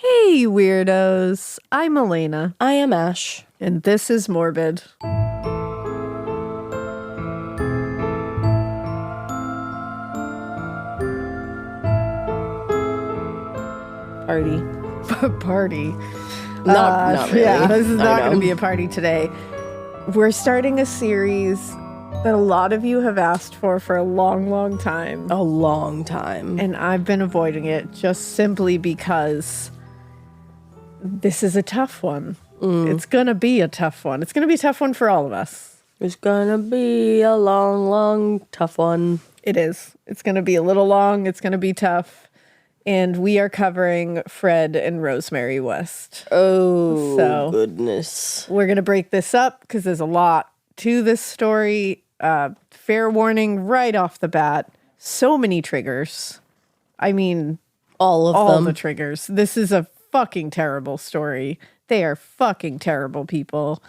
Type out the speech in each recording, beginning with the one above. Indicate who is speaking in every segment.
Speaker 1: Hey, weirdos. I'm Elena.
Speaker 2: I am Ash.
Speaker 1: And this is Morbid.
Speaker 2: Party.
Speaker 1: Party.
Speaker 2: Not really.
Speaker 1: Yeah, this is not going to be a party today. We're starting a series that a lot of you have asked for a long, long time.
Speaker 2: A long time.
Speaker 1: And I've been avoiding it just simply because this is a tough one. It's going to be a tough one. It's going to be a tough one for all of us.
Speaker 2: It's gonna be a long, long, tough one.
Speaker 1: It is. It's going to be a little long. It's going to be tough. And we are covering Fred and Rosemary West.
Speaker 2: Oh,
Speaker 1: So,
Speaker 2: goodness.
Speaker 1: We're going to break this up because there's a lot to this story. Fair warning right off the bat. So many triggers. I mean,
Speaker 2: All of
Speaker 1: all
Speaker 2: them.
Speaker 1: the triggers. This is a fucking terrible story. They are fucking terrible people.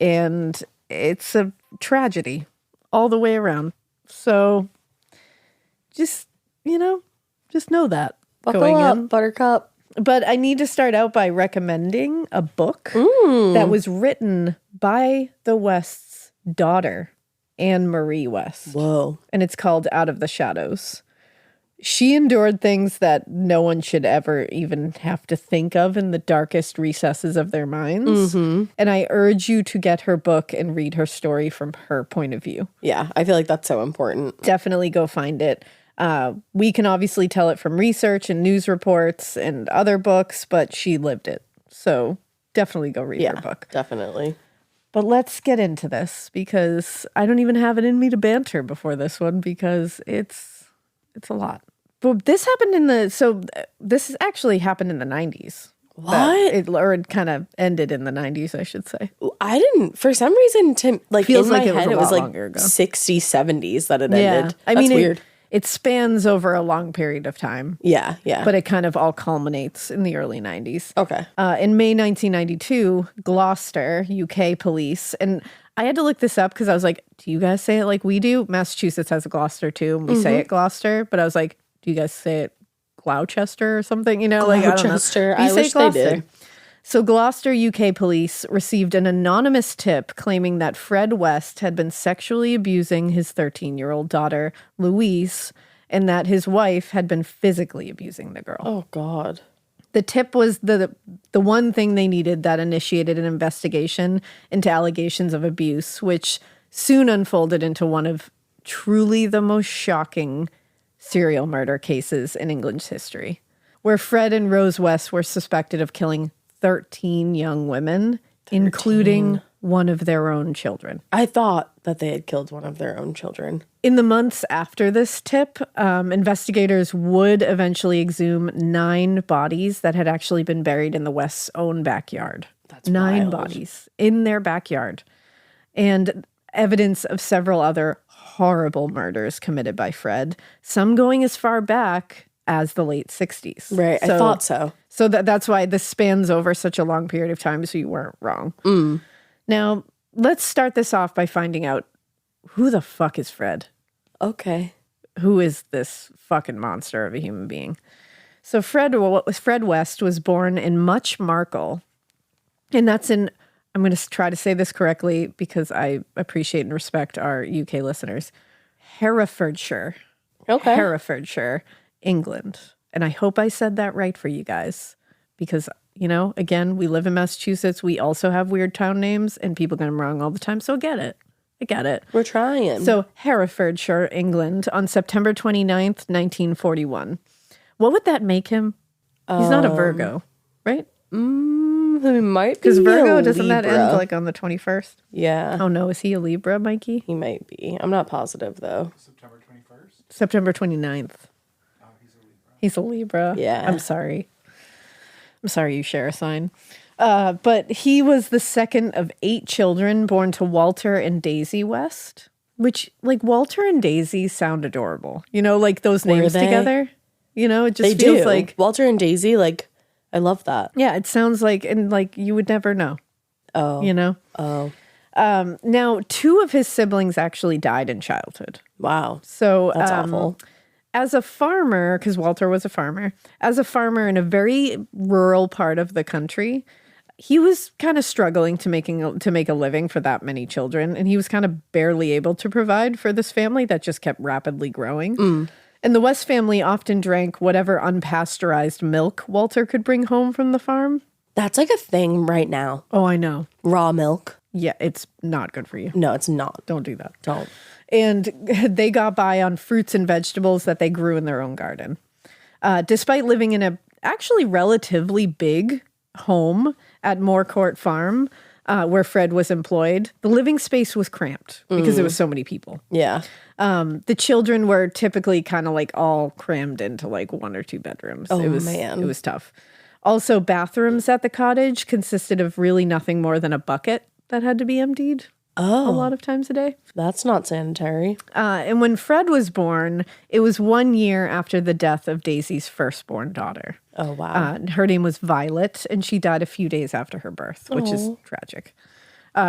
Speaker 1: And it's a tragedy all the way around. So just know that.
Speaker 2: Buckle
Speaker 1: going
Speaker 2: up,
Speaker 1: in.
Speaker 2: Buttercup.
Speaker 1: But I need to start out by recommending a book that was written by the West's daughter, Anne Marie West.
Speaker 2: Whoa.
Speaker 1: And it's called Out of the Shadows. She endured things that no one should ever even have to think of in the darkest recesses of their minds. And I urge you to get her book and read her story from her point of view.
Speaker 2: Yeah, I feel like that's so important.
Speaker 1: Definitely go find it. We can obviously tell it from research and news reports and other books, but she lived it. So definitely go read her book.
Speaker 2: Definitely.
Speaker 1: But let's get into this because I don't even have it in me to banter before this one because it's a lot. But this happened this actually happened in the 90s.
Speaker 2: What?
Speaker 1: It kind of ended in the 90s, I should say.
Speaker 2: I didn't, for some reason,
Speaker 1: Feels
Speaker 2: in
Speaker 1: like
Speaker 2: my
Speaker 1: it was
Speaker 2: head,
Speaker 1: a
Speaker 2: it was
Speaker 1: lot
Speaker 2: like
Speaker 1: longer ago.
Speaker 2: 60s, 70s that it ended.
Speaker 1: I
Speaker 2: That's
Speaker 1: mean,
Speaker 2: weird.
Speaker 1: It spans over a long period of time.
Speaker 2: Yeah.
Speaker 1: But it kind of all culminates in the early 90s.
Speaker 2: Okay.
Speaker 1: In May 1992, Gloucester, UK police, and I had to look this up because I was like, do you guys say it like we do? Massachusetts has a Gloucester too, and we say it Gloucester, but I was like, do you guys say it Gloucester or something?
Speaker 2: Gloucester.
Speaker 1: I
Speaker 2: I wish they did.
Speaker 1: So Gloucester, UK police received an anonymous tip claiming that Fred West had been sexually abusing his 13-year-old daughter, Louise, and that his wife had been physically abusing the girl.
Speaker 2: Oh, God.
Speaker 1: The tip was the one thing they needed that initiated an investigation into allegations of abuse, which soon unfolded into one of truly the most shocking serial murder cases in England's history, where Fred and Rose West were suspected of killing 13 young women, including one of their own children.
Speaker 2: I thought that they had killed one of their own children.
Speaker 1: In the months after this tip, investigators would eventually exhume 9 bodies that had actually been buried in the West's own backyard.
Speaker 2: That's
Speaker 1: 9
Speaker 2: wild.
Speaker 1: bodies in their backyard. And evidence of several other horrible murders committed by Fred, some going as far back as the late 60s.
Speaker 2: Right, I thought so.
Speaker 1: So that's why this spans over such a long period of time, so you weren't wrong. Now, let's start this off by finding out who the fuck is Fred?
Speaker 2: Okay.
Speaker 1: Who is this fucking monster of a human being? So Fred West was born in Much Markle, and that's in, I'm going to try to say this correctly because I appreciate and respect our UK listeners, Herefordshire.
Speaker 2: Okay.
Speaker 1: Herefordshire, England. And I hope I said that right for you guys because, again, we live in Massachusetts. We also have weird town names and people get them wrong all the time. So I get it.
Speaker 2: We're trying.
Speaker 1: So Herefordshire, England, on September 29th, 1941. What would that make him? He's not a Virgo, right?
Speaker 2: He might be
Speaker 1: Because Virgo,
Speaker 2: a
Speaker 1: doesn't that
Speaker 2: Libra.
Speaker 1: end like on the 21st?
Speaker 2: Yeah.
Speaker 1: Oh no, is he a Libra, Mikey?
Speaker 2: He might be. I'm not positive, though.
Speaker 3: September 21st?
Speaker 1: September 29th.
Speaker 3: Oh, he's a Libra.
Speaker 1: He's a Libra.
Speaker 2: Yeah.
Speaker 1: I'm sorry you share a sign. But he was the second of 8 children born to Walter and Daisy West, which, like, Walter and Daisy sound adorable. Like those names
Speaker 2: they?
Speaker 1: together. It just
Speaker 2: They
Speaker 1: feels
Speaker 2: do.
Speaker 1: like,
Speaker 2: Walter and Daisy, I love that.
Speaker 1: yeah, it sounds like, and like you would never know,
Speaker 2: Oh. Oh.
Speaker 1: Now, 2 of his siblings actually died in childhood.
Speaker 2: Wow.
Speaker 1: So
Speaker 2: That's awful.
Speaker 1: as a farmer, because Walter was a farmer, as a farmer in a very rural part of the country, he was kind of struggling to make a living for that many children, and he was kind of barely able to provide for this family that just kept rapidly growing. And the West family often drank whatever unpasteurized milk Walter could bring home from the farm.
Speaker 2: That's like a thing right now.
Speaker 1: Oh, I know.
Speaker 2: Raw milk.
Speaker 1: Yeah, it's not good for you.
Speaker 2: No, it's not.
Speaker 1: Don't do that.
Speaker 2: Don't.
Speaker 1: And they got by on fruits and vegetables that they grew in their own garden. Despite living in a actually relatively big home at Moorcourt Farm, where Fred was employed, the living space was cramped because there was so many people.
Speaker 2: Yeah.
Speaker 1: The children were typically kind of like all crammed into like 1 or 2 bedrooms.
Speaker 2: Oh,
Speaker 1: It was tough. Also, bathrooms at the cottage consisted of really nothing more than a bucket that had to be emptied a lot of times a day.
Speaker 2: That's not sanitary.
Speaker 1: And when Fred was born, it was 1 year after the death of Daisy's firstborn daughter.
Speaker 2: Oh, wow.
Speaker 1: Her name was Violet, and she died a few days after her birth, which is tragic.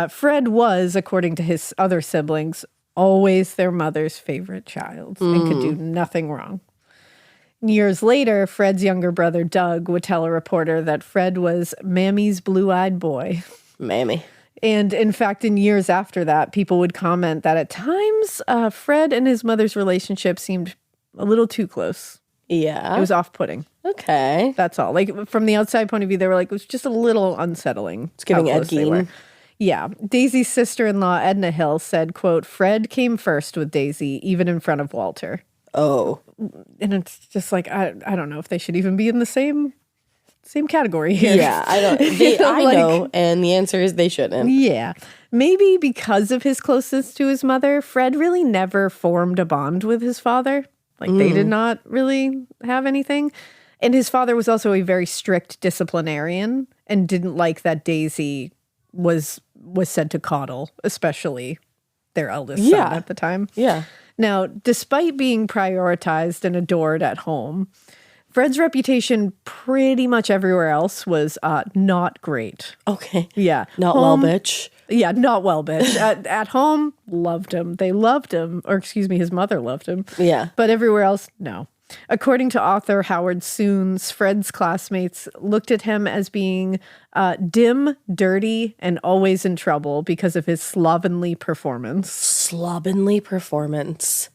Speaker 1: Fred was, according to his other siblings, always their mother's favorite child and could do nothing wrong. Years later, Fred's younger brother, Doug, would tell a reporter that Fred was Mammy's blue-eyed boy.
Speaker 2: Mammy.
Speaker 1: And in fact, in years after that, people would comment that at times, Fred and his mother's relationship seemed a little too close.
Speaker 2: Yeah.
Speaker 1: It was off-putting.
Speaker 2: Okay.
Speaker 1: That's all. Like, from the outside point of view, they were like, it was just a little unsettling.
Speaker 2: It's giving
Speaker 1: how
Speaker 2: Ed
Speaker 1: close they were.
Speaker 2: Gein.
Speaker 1: Yeah. Daisy's sister-in-law, Edna Hill, said, quote, Fred came first with Daisy, even in front of Walter.
Speaker 2: Oh.
Speaker 1: And it's just like, I don't know if they should even be in the same category here.
Speaker 2: Yeah, I don't. I know, and the answer is they shouldn't.
Speaker 1: Yeah. Maybe because of his closeness to his mother, Fred really never formed a bond with his father. Like, they did not really have anything. And his father was also a very strict disciplinarian and didn't like that Daisy was said to coddle, especially their eldest son at the time.
Speaker 2: Yeah.
Speaker 1: Now, despite being prioritized and adored at home, Fred's reputation pretty much everywhere else was not great.
Speaker 2: Okay.
Speaker 1: Yeah.
Speaker 2: Not
Speaker 1: Home-
Speaker 2: well, bitch.
Speaker 1: Yeah, not well, bitch. At home, loved him. They loved him. Or excuse me, his mother loved him.
Speaker 2: Yeah.
Speaker 1: But everywhere else, no. According to author Howard Soons, Fred's classmates looked at him as being dim, dirty, and always in trouble because of his slovenly performance.
Speaker 2: Slovenly performance.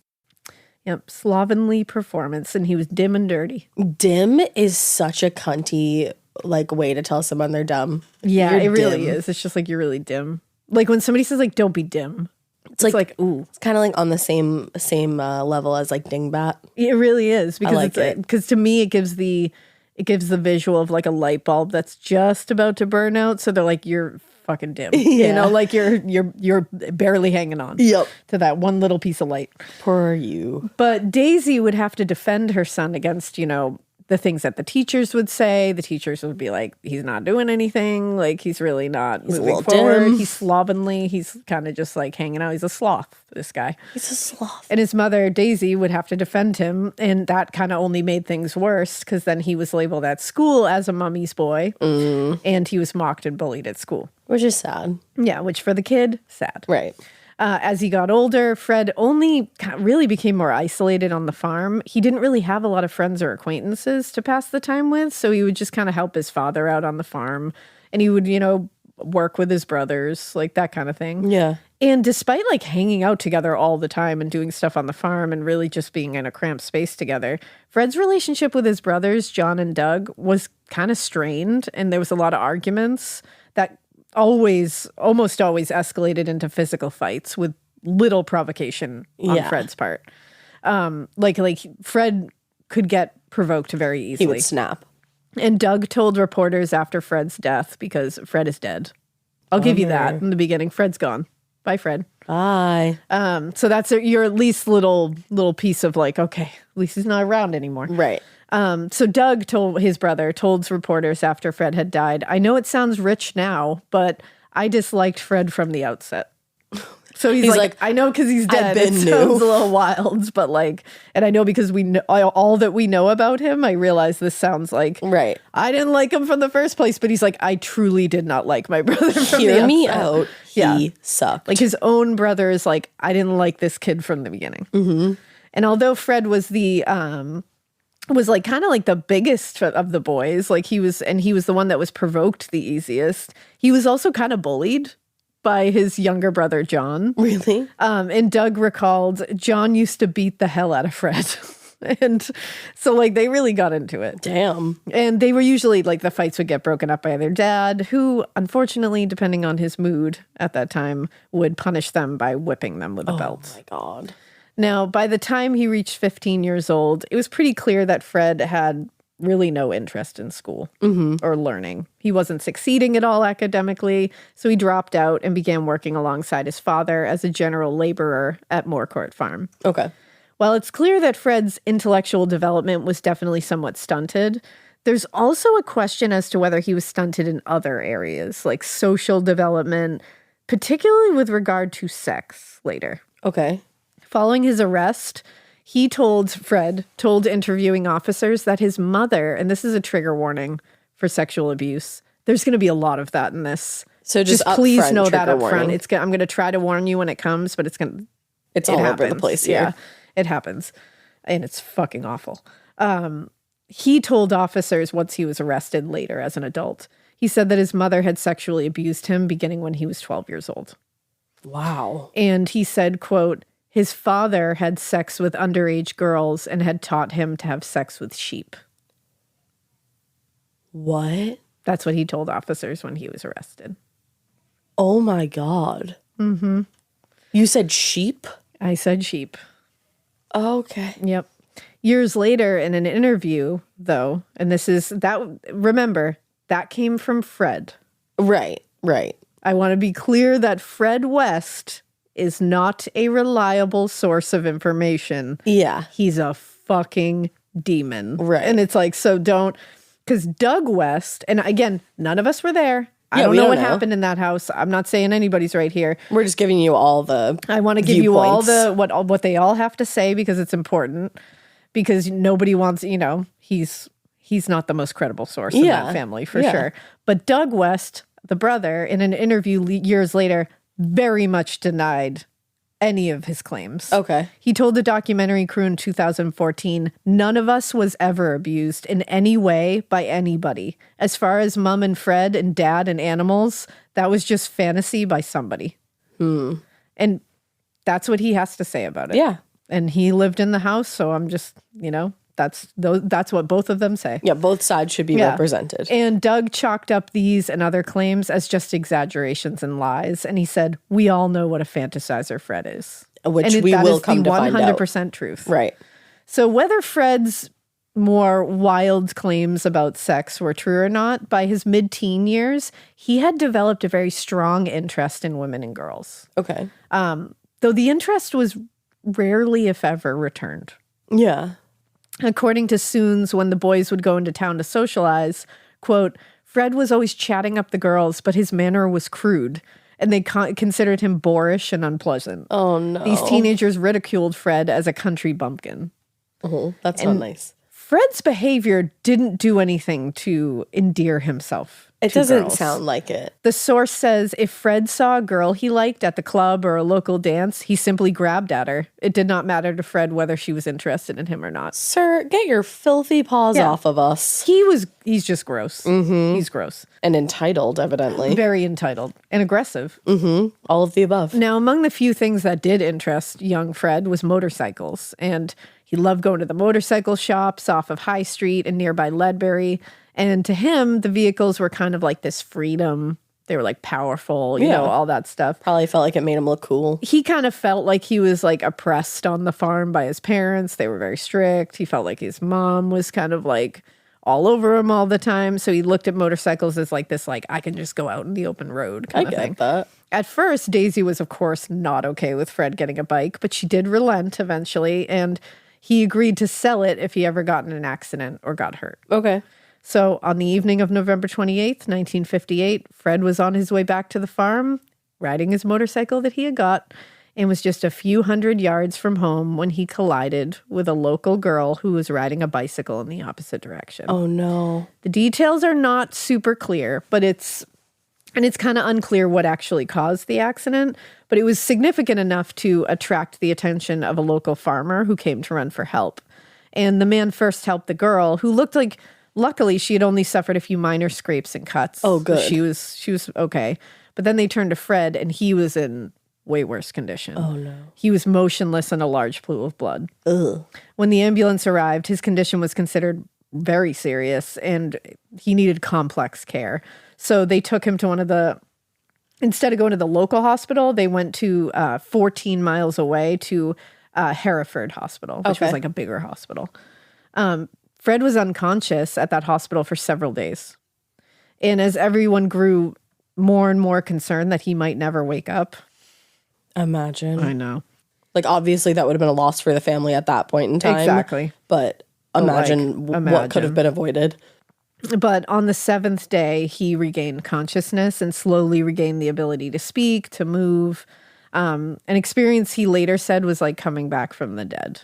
Speaker 1: Yep, slovenly performance, and he was dim and dirty.
Speaker 2: Dim is such a cunty, like, way to tell someone they're dumb.
Speaker 1: Yeah,
Speaker 2: You're
Speaker 1: it really
Speaker 2: dim.
Speaker 1: is. It's just like, you're really dim. Like when somebody says like, don't be dim. It's like, ooh.
Speaker 2: It's kind of like on the same level as like dingbat.
Speaker 1: It really is because
Speaker 2: like it.
Speaker 1: Because to me it gives the visual of like a light bulb that's just about to burn out. So they're like, you're fucking dim.
Speaker 2: Yeah.
Speaker 1: You know, like you're barely hanging on.
Speaker 2: Yep.
Speaker 1: To that one little piece of light.
Speaker 2: Poor you.
Speaker 1: But Daisy would have to defend her son against, you know, the things that the teachers would say. The teachers would be like, he's not doing anything. Like, he's really not
Speaker 2: He's a
Speaker 1: moving
Speaker 2: little
Speaker 1: forward.
Speaker 2: dim.
Speaker 1: He's slovenly. He's kind of just like hanging out. He's a sloth, this guy.
Speaker 2: He's a sloth.
Speaker 1: And his mother, Daisy, would have to defend him. And that kind of only made things worse because then he was labeled at school as a mummy's boy. And he was mocked and bullied at school.
Speaker 2: Which is sad.
Speaker 1: Yeah, which for the kid, sad.
Speaker 2: Right.
Speaker 1: As he got older, Fred only really became more isolated on the farm. He didn't really have a lot of friends or acquaintances to pass the time with, so he would just kind of help his father out on the farm. And he would, you know, work with his brothers, like that kind of thing.
Speaker 2: Yeah.
Speaker 1: And despite like hanging out together all the time and doing stuff on the farm and really just being in a cramped space together, Fred's relationship with his brothers, John and Doug, was kind of strained. And there was a lot of arguments that almost always escalated into physical fights with little provocation on Fred's part. Like Fred could get provoked very easily.
Speaker 2: He would snap.
Speaker 1: And Doug told reporters after Fred's death, because Fred is dead. I'll give you that in the beginning. Fred's gone. Bye, Fred.
Speaker 2: Bye.
Speaker 1: So that's your at least little piece of like, okay, at least he's not around anymore.
Speaker 2: Right.
Speaker 1: So Doug told reporters after Fred had died, I know it sounds rich now, but I disliked Fred from the outset. So he's like, I know because he's dead. It sounds a little wild, but like, and I know because we know all that we know about him. I realize this sounds like,
Speaker 2: right.
Speaker 1: I didn't like him from the first place, but he's like, I truly did not like my brother from the outset.
Speaker 2: Hear me out. He sucked.
Speaker 1: Like his own brother is like, I didn't like this kid from the beginning. Mm-hmm. And although Fred was the was like kind of like the biggest of the boys, like he was the one that was provoked the easiest. He was also kind of bullied by his younger brother John.
Speaker 2: Really?
Speaker 1: And Doug recalled John used to beat the hell out of Fred. And so like they really got into it.
Speaker 2: Damn.
Speaker 1: And they were usually like the fights would get broken up by their dad, who unfortunately, depending on his mood at that time, would punish them by whipping them with a belt.
Speaker 2: Oh my God.
Speaker 1: Now, by the time he reached 15 years old, it was pretty clear that Fred had really no interest in school or learning. He wasn't succeeding at all academically, so he dropped out and began working alongside his father as a general laborer at Moorcourt Farm.
Speaker 2: Okay.
Speaker 1: While it's clear that Fred's intellectual development was definitely somewhat stunted, there's also a question as to whether he was stunted in other areas, like social development, particularly with regard to sex later.
Speaker 2: Okay.
Speaker 1: Following his arrest, Fred told interviewing officers that his mother, and this is a trigger warning for sexual abuse, there's going to be a lot of that in this.
Speaker 2: So just
Speaker 1: please know that up
Speaker 2: warning.
Speaker 1: front. I'm going to try to warn you when it comes, but
Speaker 2: it's all over the place here.
Speaker 1: Yeah, it happens. And it's fucking awful. He told officers once he was arrested later as an adult, he said that his mother had sexually abused him beginning when he was 12 years old.
Speaker 2: Wow.
Speaker 1: And he said, quote, his father had sex with underage girls and had taught him to have sex with sheep.
Speaker 2: What?
Speaker 1: That's what he told officers when he was arrested.
Speaker 2: Oh my God. Mm-hmm. You said sheep?
Speaker 1: I said sheep.
Speaker 2: Okay.
Speaker 1: Yep. Years later in an interview, though, and remember, that came from Fred.
Speaker 2: Right.
Speaker 1: I want to be clear that Fred West is not a reliable source of information.
Speaker 2: Yeah.
Speaker 1: He's a fucking demon.
Speaker 2: Right.
Speaker 1: And it's like, so don't, because Doug West, and again, none of us were there. I don't know what happened in that house. I'm not saying anybody's right here.
Speaker 2: We're just giving you all the
Speaker 1: I want to give you all what they all have to say because it's important. Because nobody wants, he's not the most credible source in that family for sure. But Doug West, the brother, in an interview years later, very much denied any of his claims.
Speaker 2: Okay.
Speaker 1: He told the documentary crew in 2014, none of us was ever abused in any way by anybody. As far as mom and Fred and dad and animals, that was just fantasy by somebody. And that's what he has to say about it.
Speaker 2: Yeah.
Speaker 1: And he lived in the house, so I'm just, that's what both of them say.
Speaker 2: Yeah, both sides should be represented.
Speaker 1: And Doug chalked up these and other claims as just exaggerations and lies. And he said, we all know what a fantasizer Fred is.
Speaker 2: Which we will come to find out.
Speaker 1: 100% truth.
Speaker 2: Right.
Speaker 1: So whether Fred's more wild claims about sex were true or not, by his mid-teen years, he had developed a very strong interest in women and girls.
Speaker 2: Okay.
Speaker 1: Though the interest was rarely, if ever, returned.
Speaker 2: Yeah.
Speaker 1: According to Soons, when the boys would go into town to socialize, quote, Fred was always chatting up the girls, but his manner was crude, and they considered him boorish and unpleasant.
Speaker 2: Oh, no.
Speaker 1: These teenagers ridiculed Fred as a country bumpkin.
Speaker 2: Oh, that's not nice.
Speaker 1: Fred's behavior didn't do anything to endear himself.
Speaker 2: It doesn't sound like it.
Speaker 1: The source says if Fred saw a girl he liked at the club or a local dance, he simply grabbed at her. It did not matter to Fred whether she was interested in him or not.
Speaker 2: Sir, get your filthy paws off of us.
Speaker 1: He's just gross.
Speaker 2: Mm-hmm.
Speaker 1: He's gross.
Speaker 2: And entitled, evidently.
Speaker 1: Very entitled and aggressive.
Speaker 2: Mm-hmm. All of the above.
Speaker 1: Now, among the few things that did interest young Fred was motorcycles. And he loved going to the motorcycle shops off of High Street and nearby Ledbury. And to him, the vehicles were kind of like this freedom. They were like powerful, you know, all that stuff.
Speaker 2: Probably felt like it made him look cool.
Speaker 1: He kind of felt like he was like oppressed on the farm by his parents. They were very strict. He felt like his mom was kind of like all over him all the time. So he looked at motorcycles as like this, like, I can just go out in the open road kind of thing.
Speaker 2: That.
Speaker 1: At first, Daisy was, of course, not okay with Fred getting a bike, but she did relent eventually. And he agreed to sell it if he ever got in an accident or got hurt.
Speaker 2: Okay.
Speaker 1: So on the evening of November 28th, 1958, Fred was on his way back to the farm, riding his motorcycle that he had got, and was just a few hundred yards from home when he collided with a local girl who was riding a bicycle in the opposite direction.
Speaker 2: Oh, no.
Speaker 1: The details are not super clear, but it's And it's kind of unclear what actually caused the accident, but it was significant enough to attract the attention of a local farmer who came to run for help. And the man first helped the girl, who looked like, luckily, she had only suffered a few minor scrapes and cuts.
Speaker 2: Oh, good.
Speaker 1: She was okay. But then they turned to Fred, and he was in way worse condition.
Speaker 2: Oh, no.
Speaker 1: He was motionless in a large pool of blood.
Speaker 2: Ugh.
Speaker 1: When the ambulance arrived, his condition was considered very serious, and he needed complex care. So they took him to instead of going to the local hospital, they went to 14 miles away to Hereford Hospital, which was like a bigger hospital. Fred was unconscious at that hospital for several days. And as everyone grew more and more concerned that he might never wake up.
Speaker 2: Imagine.
Speaker 1: I know.
Speaker 2: Like, obviously, that would have been a loss for the family at that point in time.
Speaker 1: Exactly.
Speaker 2: But imagine what could have been avoided.
Speaker 1: But on the 7th day, he regained consciousness and slowly regained the ability to speak, to move. An experience he later said was like coming back from the dead.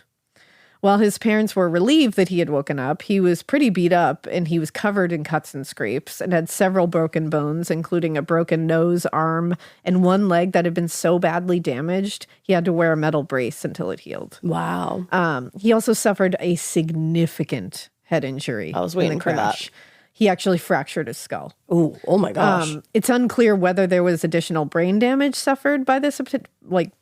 Speaker 1: While his parents were relieved that he had woken up, he was pretty beat up and he was covered in cuts and scrapes and had several broken bones, including a broken nose, arm, and one leg that had been so badly damaged, he had to wear a metal brace until it healed.
Speaker 2: Wow.
Speaker 1: He also suffered a significant head injury.
Speaker 2: I was waiting for that.
Speaker 1: He actually fractured his skull.
Speaker 2: Ooh, oh my gosh.
Speaker 1: It's unclear whether there was additional brain damage suffered by this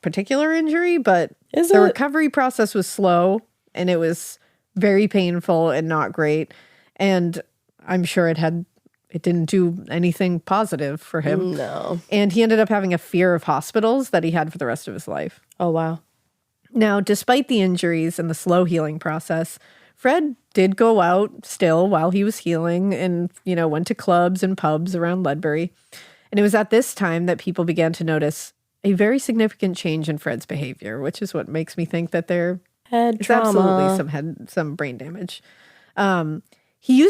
Speaker 1: particular injury, but the recovery process was slow and it was very painful and not great. And I'm sure it didn't do anything positive for him.
Speaker 2: No.
Speaker 1: And he ended up having a fear of hospitals that he had for the rest of his life.
Speaker 2: Oh, wow.
Speaker 1: Now, despite the injuries and the slow healing process, Fred did go out still while he was healing and, went to clubs and pubs around Ledbury. And it was at this time that people began to notice a very significant change in Fred's behavior, which is what makes me think that there is absolutely some brain damage. He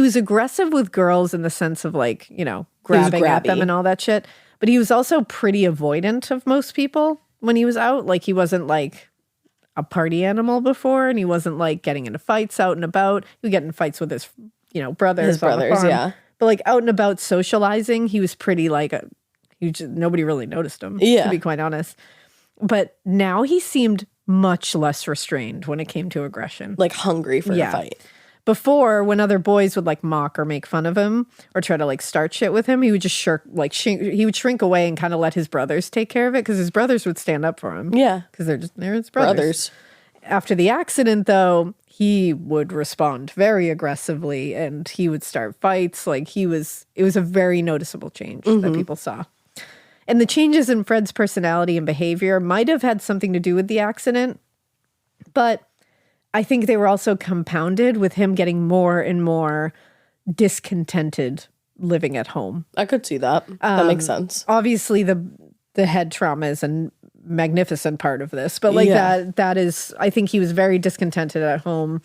Speaker 1: was aggressive with girls in the sense of grabbing at them and all that shit. But he was also pretty avoidant of most people when he was out. Like, he wasn't like a party animal before, and he wasn't like getting into fights out and about. He would get in fights with his, brothers.
Speaker 2: His brothers, yeah.
Speaker 1: But like out and about socializing, he was pretty nobody really noticed him, to be quite honest. But now he seemed much less restrained when it came to aggression.
Speaker 2: Like hungry for a fight.
Speaker 1: Before, when other boys would mock or make fun of him or try to start shit with him, he would just he would shrink away and kind of let his brothers take care of it because his brothers would stand up for him.
Speaker 2: Yeah.
Speaker 1: Because they're his brothers. After the accident, though, he would respond very aggressively and he would start fights. It was a very noticeable change that people saw. And the changes in Fred's personality and behavior might have had something to do with the accident, but I think they were also compounded with him getting more and more discontented living at home.
Speaker 2: I could see that. That makes sense.
Speaker 1: Obviously, the head trauma is a magnificent part of this, but that is, I think he was very discontented at home.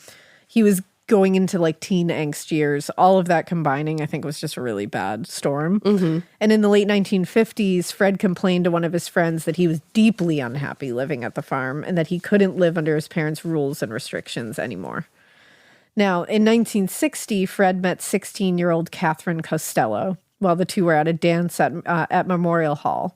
Speaker 1: He was going into teen angst years. All of that combining, I think, was just a really bad storm. Mm-hmm. And in the late 1950s, Fred complained to one of his friends that he was deeply unhappy living at the farm and that he couldn't live under his parents' rules and restrictions anymore. Now, in 1960, Fred met 16-year-old Catherine Costello while the two were at a dance at Memorial Hall.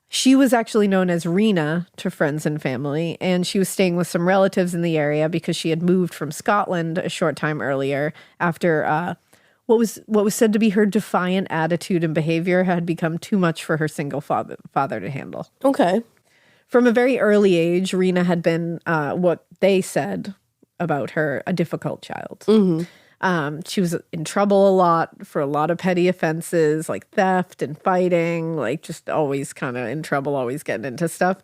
Speaker 1: She was actually known as Reena to friends and family, and she was staying with some relatives in the area because she had moved from Scotland a short time earlier after what was said to be her defiant attitude and behavior had become too much for her single father to handle.
Speaker 2: Okay.
Speaker 1: From a very early age, Reena had been what they said about her, a difficult child. Mm-hmm. She was in trouble a lot for a lot of petty offenses like theft and fighting, just always kind of in trouble, always getting into stuff,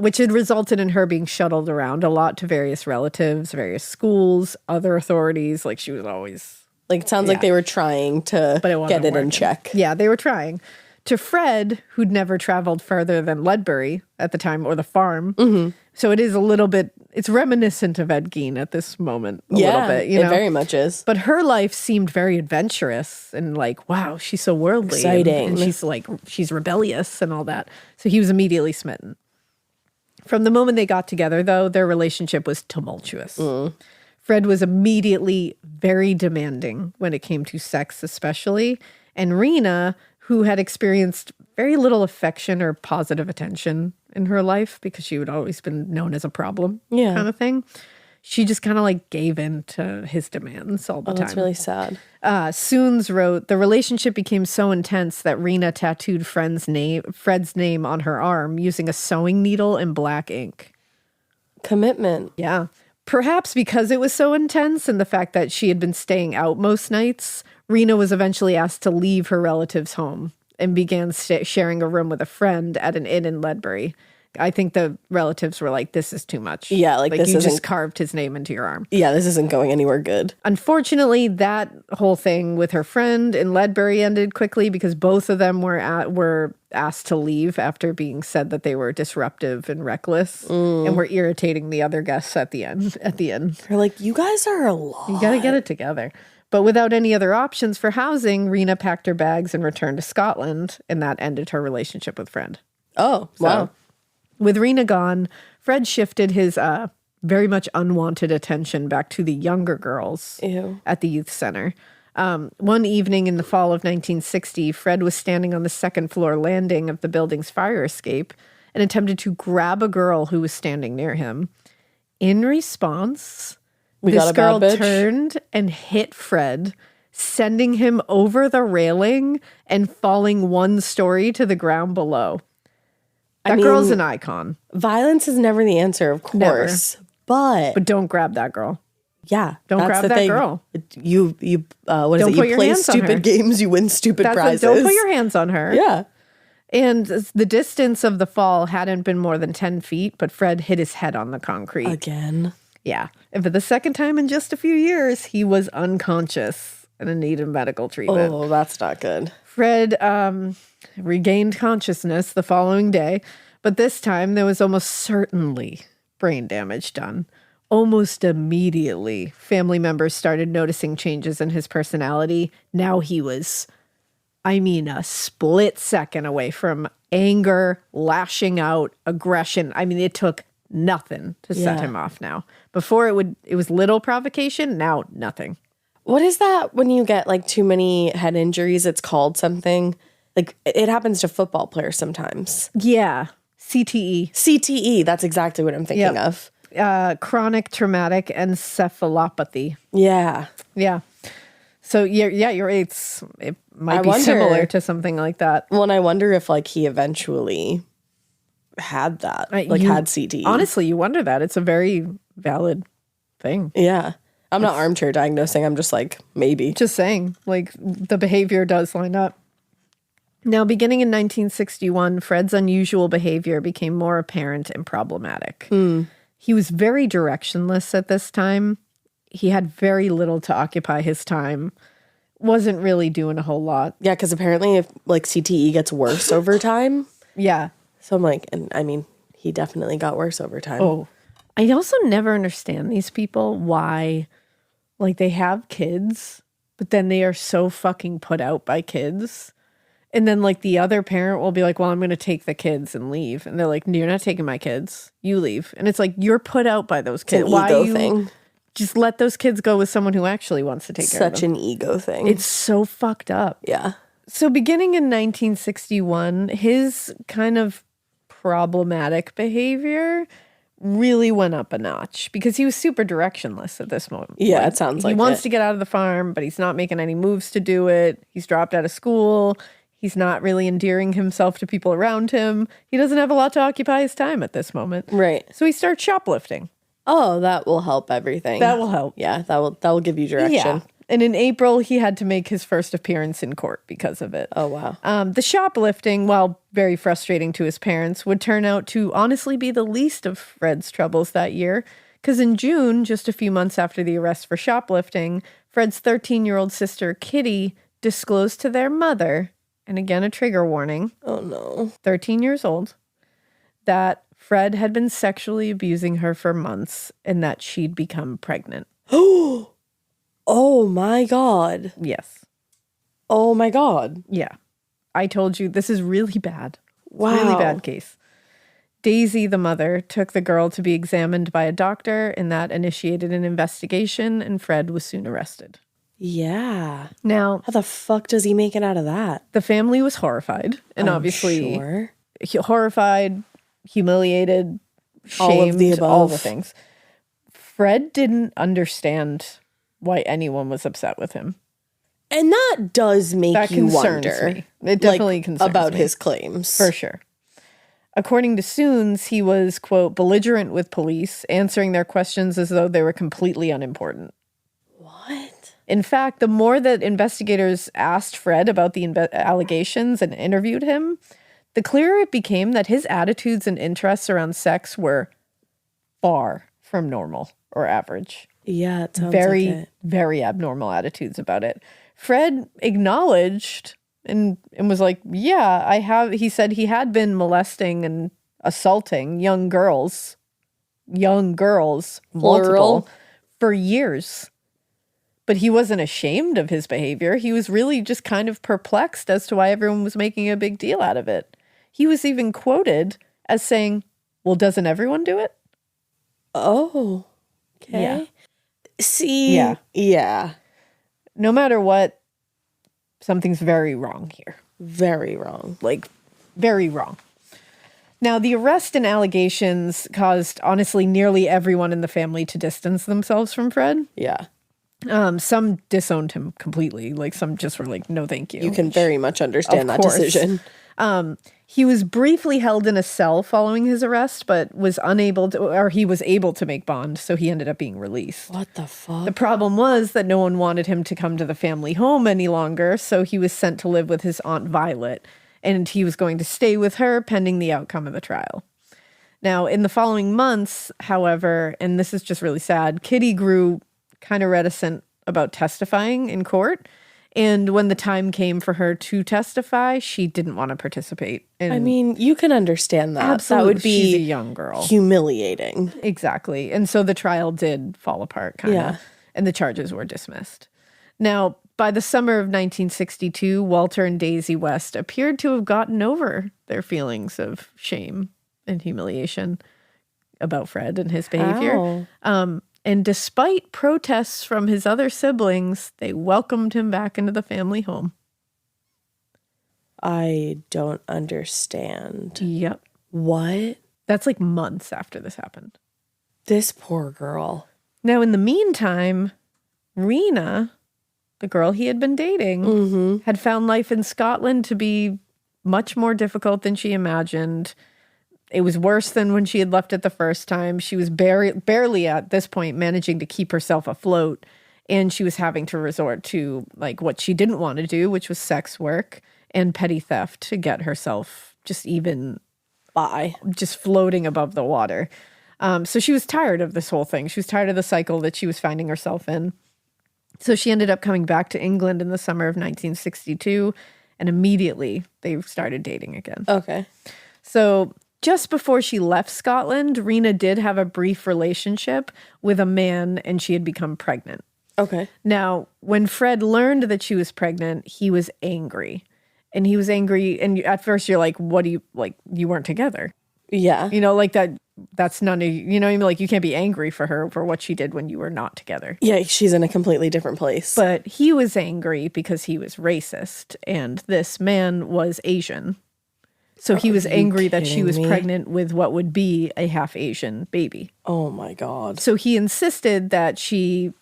Speaker 1: which had resulted in her being shuttled around a lot to various relatives, various schools, other authorities. She was always...
Speaker 2: it sounds like they were trying to get it in check.
Speaker 1: Yeah, they were trying. To Fred, who'd never traveled further than Ledbury at the time, or the farm. Mm-hmm. So it is a little bit, it's reminiscent of Ed Gein at this moment a little bit.
Speaker 2: It very much is.
Speaker 1: But her life seemed very adventurous and wow, she's so worldly.
Speaker 2: Exciting.
Speaker 1: And she's rebellious and all that. So he was immediately smitten. From the moment they got together, though, their relationship was tumultuous. Mm. Fred was immediately very demanding when it came to sex especially, And Reena, who had experienced very little affection or positive attention in her life because she had always been known as a problem kind of thing, she just kind of like gave in to his demands all the time.
Speaker 2: That's really sad.
Speaker 1: Soons wrote, the relationship became so intense that Reena tattooed Fred's name on her arm using a sewing needle and black ink.
Speaker 2: Commitment.
Speaker 1: Yeah. Perhaps because it was so intense and the fact that she had been staying out most nights, Reena was eventually asked to leave her relative's home and began sharing a room with a friend at an inn in Ledbury. I think the relatives were like, this is too much.
Speaker 2: Yeah, like this
Speaker 1: you
Speaker 2: isn't...
Speaker 1: just carved his name into your arm.
Speaker 2: Yeah, this isn't going anywhere good.
Speaker 1: Unfortunately, that whole thing with her friend in Ledbury ended quickly because both of them were asked to leave after being said that they were disruptive and reckless and were irritating the other guests at the end.
Speaker 2: They're like, you guys are a lot.
Speaker 1: You got to get it together. But without any other options for housing, Reena packed her bags and returned to Scotland, and that ended her relationship with Fred.
Speaker 2: Oh, wow.
Speaker 1: With Reena gone, Fred shifted his very much unwanted attention back to the younger girls at the youth center. One evening in the fall of 1960, Fred was standing on the second floor landing of the building's fire escape and attempted to grab a girl who was standing near him. In response, this girl turned and hit Fred, sending him over the railing and falling one story to the ground below. That girl's an icon.
Speaker 2: Violence is never the answer, of course.
Speaker 1: Never.
Speaker 2: But
Speaker 1: don't grab that girl.
Speaker 2: Yeah.
Speaker 1: Don't grab that girl.
Speaker 2: You what is it? You play stupid games, you win stupid prizes.
Speaker 1: Don't put your hands on her.
Speaker 2: Yeah.
Speaker 1: And the distance of the fall hadn't been more than 10 feet, but Fred hit his head on the concrete.
Speaker 2: Again.
Speaker 1: Yeah. And for the second time in just a few years, he was unconscious and in need of medical treatment.
Speaker 2: Oh, that's not good.
Speaker 1: Fred regained consciousness the following day, but this time there was almost certainly brain damage done. Almost immediately, family members started noticing changes in his personality. Now he was, a split second away from anger, lashing out, aggression. It took nothing to set him off now. Before it was little provocation, now nothing.
Speaker 2: What is that when you get like too many head injuries? It's called something. Like it happens to football players sometimes.
Speaker 1: Yeah. CTE.
Speaker 2: CTE. That's exactly what I'm thinking of.
Speaker 1: Chronic traumatic encephalopathy.
Speaker 2: Yeah.
Speaker 1: Yeah. So you're right. It might be similar to something like that.
Speaker 2: Well, and I wonder if like he eventually had that, had CTE.
Speaker 1: Honestly, you wonder that. It's a very valid thing.
Speaker 2: Yeah. I'm not armchair diagnosing. I'm just like, maybe.
Speaker 1: Just saying, like the behavior does line up. Now, beginning in 1961, Fred's unusual behavior became more apparent and problematic. He was very directionless at this time. He had very little to occupy his time. Wasn't really doing a whole lot.
Speaker 2: Yeah, because apparently if like CTE gets worse over time.
Speaker 1: Yeah.
Speaker 2: So I'm like, he definitely got worse over time.
Speaker 1: Oh. I also never understand these people, why, like, they have kids, but then they are so fucking put out by kids. And then, like, the other parent will be like, well, I'm going to take the kids and leave. And they're like, no, you're not taking my kids. You leave. And it's like, you're put out by those kids.
Speaker 2: It's an ego thing.
Speaker 1: Just let those kids go with someone who actually wants to take care of them.
Speaker 2: Such an ego thing.
Speaker 1: It's so fucked up.
Speaker 2: Yeah.
Speaker 1: So beginning in 1961, his kind of problematic behavior really went up a notch because he was super directionless at this moment.
Speaker 2: Yeah, it sounds like
Speaker 1: he wants to get out of the farm, but he's not making any moves to do it. He's dropped out of school. He's not really endearing himself to people around him. He doesn't have a lot to occupy his time at this moment.
Speaker 2: Right.
Speaker 1: So he starts shoplifting.
Speaker 2: Oh, that will help everything.
Speaker 1: That will help.
Speaker 2: Yeah, that will give you direction.
Speaker 1: Yeah. And in April, he had to make his first appearance in court because of it.
Speaker 2: Oh, wow.
Speaker 1: The shoplifting, while very frustrating to his parents, would turn out to honestly be the least of Fred's troubles that year. Because in June, just a few months after the arrest for shoplifting, Fred's 13-year-old sister, Kitty, disclosed to their mother, and again a trigger warning,
Speaker 2: Oh, no.
Speaker 1: 13 years old, that Fred had been sexually abusing her for months and that she'd become pregnant.
Speaker 2: Oh, my God.
Speaker 1: Yes.
Speaker 2: Oh, my God.
Speaker 1: Yeah. I told you, this is really bad.
Speaker 2: Wow.
Speaker 1: Really bad case. Daisy, the mother, took the girl to be examined by a doctor, and that initiated an investigation, and Fred was soon arrested.
Speaker 2: Yeah.
Speaker 1: Now,
Speaker 2: How the fuck does he make it out of that?
Speaker 1: the family was horrified, and obviously
Speaker 2: Sure.
Speaker 1: horrified, humiliated, shamed,
Speaker 2: All of the above.
Speaker 1: all the things. Fred didn't understand why anyone was upset with him.
Speaker 2: And that does make
Speaker 1: That
Speaker 2: you
Speaker 1: concerns
Speaker 2: wonder.
Speaker 1: me. It definitely concerns
Speaker 2: about
Speaker 1: me.
Speaker 2: his claims.
Speaker 1: For sure. According to Soons, he was, quote, belligerent with police, answering their questions as though they were completely unimportant.
Speaker 2: What?
Speaker 1: In fact, the more that investigators asked Fred about the allegations and interviewed him, the clearer it became that his attitudes and interests around sex were far from normal or average.
Speaker 2: Yeah, it sounds
Speaker 1: Very,
Speaker 2: like it.
Speaker 1: very abnormal attitudes about it. Fred acknowledged and was like, yeah, I have. He said he had been molesting and assaulting young girls, multiple, for years. But he wasn't ashamed of his behavior. He was really just kind of perplexed as to why everyone was making a big deal out of it. He was even quoted as saying, well, doesn't everyone do it?
Speaker 2: Oh, okay.
Speaker 1: Yeah.
Speaker 2: See,
Speaker 1: Yeah.
Speaker 2: yeah,
Speaker 1: No matter what, something's very wrong here.
Speaker 2: very wrong.
Speaker 1: Like, very wrong. Now, the arrest and allegations caused, honestly, nearly everyone in the family to distance themselves from Fred.
Speaker 2: Yeah,
Speaker 1: Some disowned him completely. Like, some just were like, no, thank you.
Speaker 2: you can very much understand that decision.
Speaker 1: He was briefly held in a cell following his arrest, but was unable to, or he was able to make bond, so he ended up being released.
Speaker 2: What the fuck?
Speaker 1: The problem was that no one wanted him to come to the family home any longer, so he was sent to live with his Aunt Violet, and he was going to stay with her pending the outcome of the trial. Now, in the following months, however, and this is just really sad, Kitty grew kind of reticent about testifying in court. And when the time came for her to testify, she didn't want to participate. And
Speaker 2: I mean, you can understand that.
Speaker 1: absolutely,
Speaker 2: That would be
Speaker 1: she's a young girl.
Speaker 2: humiliating.
Speaker 1: Exactly. And so the trial did fall apart, kind of.
Speaker 2: Yeah.
Speaker 1: And the charges were dismissed. Now, by the summer of 1962, Walter and Daisy West appeared to have gotten over their feelings of shame and humiliation about Fred and his behavior. And despite protests from his other siblings, they welcomed him back into the family home.
Speaker 2: I don't understand.
Speaker 1: Yep.
Speaker 2: What?
Speaker 1: That's like months after this happened.
Speaker 2: This poor girl.
Speaker 1: Now, in the meantime, Reena, the girl he had been dating, had found life in Scotland to be much more difficult than she imagined. It was worse than when she had left it the first time. She was barely at this point managing to keep herself afloat. And she was having to resort to like what she didn't want to do, which was sex work and petty theft to get herself just even by, just floating above the water. So she was tired of this whole thing. She was tired of the cycle that she was finding herself in. So she ended up coming back to England in the summer of 1962. And immediately they started dating again.
Speaker 2: Okay.
Speaker 1: So just before she left Scotland, Reena did have a brief relationship with a man and she had become pregnant.
Speaker 2: Okay.
Speaker 1: Now, when Fred learned that she was pregnant, he was angry. And he was angry. And at first you're like, what do you, like, you weren't together.
Speaker 2: Yeah.
Speaker 1: You know, like that's none of, you know what I mean? Like, you can't be angry for her for what she did when you were not together.
Speaker 2: Yeah, she's in a completely different place.
Speaker 1: But he was angry because he was racist and this man was Asian. So he was angry that she was pregnant with what would be a half Asian baby.
Speaker 2: Oh my God.
Speaker 1: So he insisted that she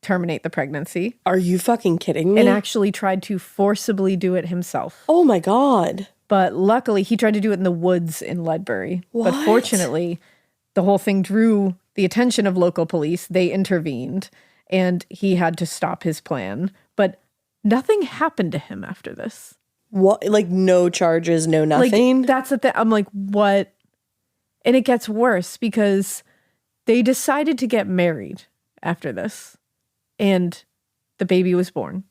Speaker 1: terminate the pregnancy
Speaker 2: Are you fucking kidding me?
Speaker 1: and actually tried to forcibly do it himself.
Speaker 2: Oh my God.
Speaker 1: But luckily, he tried to do it in the woods in Ledbury. But
Speaker 2: What?
Speaker 1: fortunately, the whole thing drew the attention of local police. They intervened and he had to stop his plan. But nothing happened to him after this.
Speaker 2: What? Like no charges, no
Speaker 1: Like,
Speaker 2: nothing?
Speaker 1: that's the thing. I'm like, what? And it gets worse because they decided to get married after this. And the baby was born.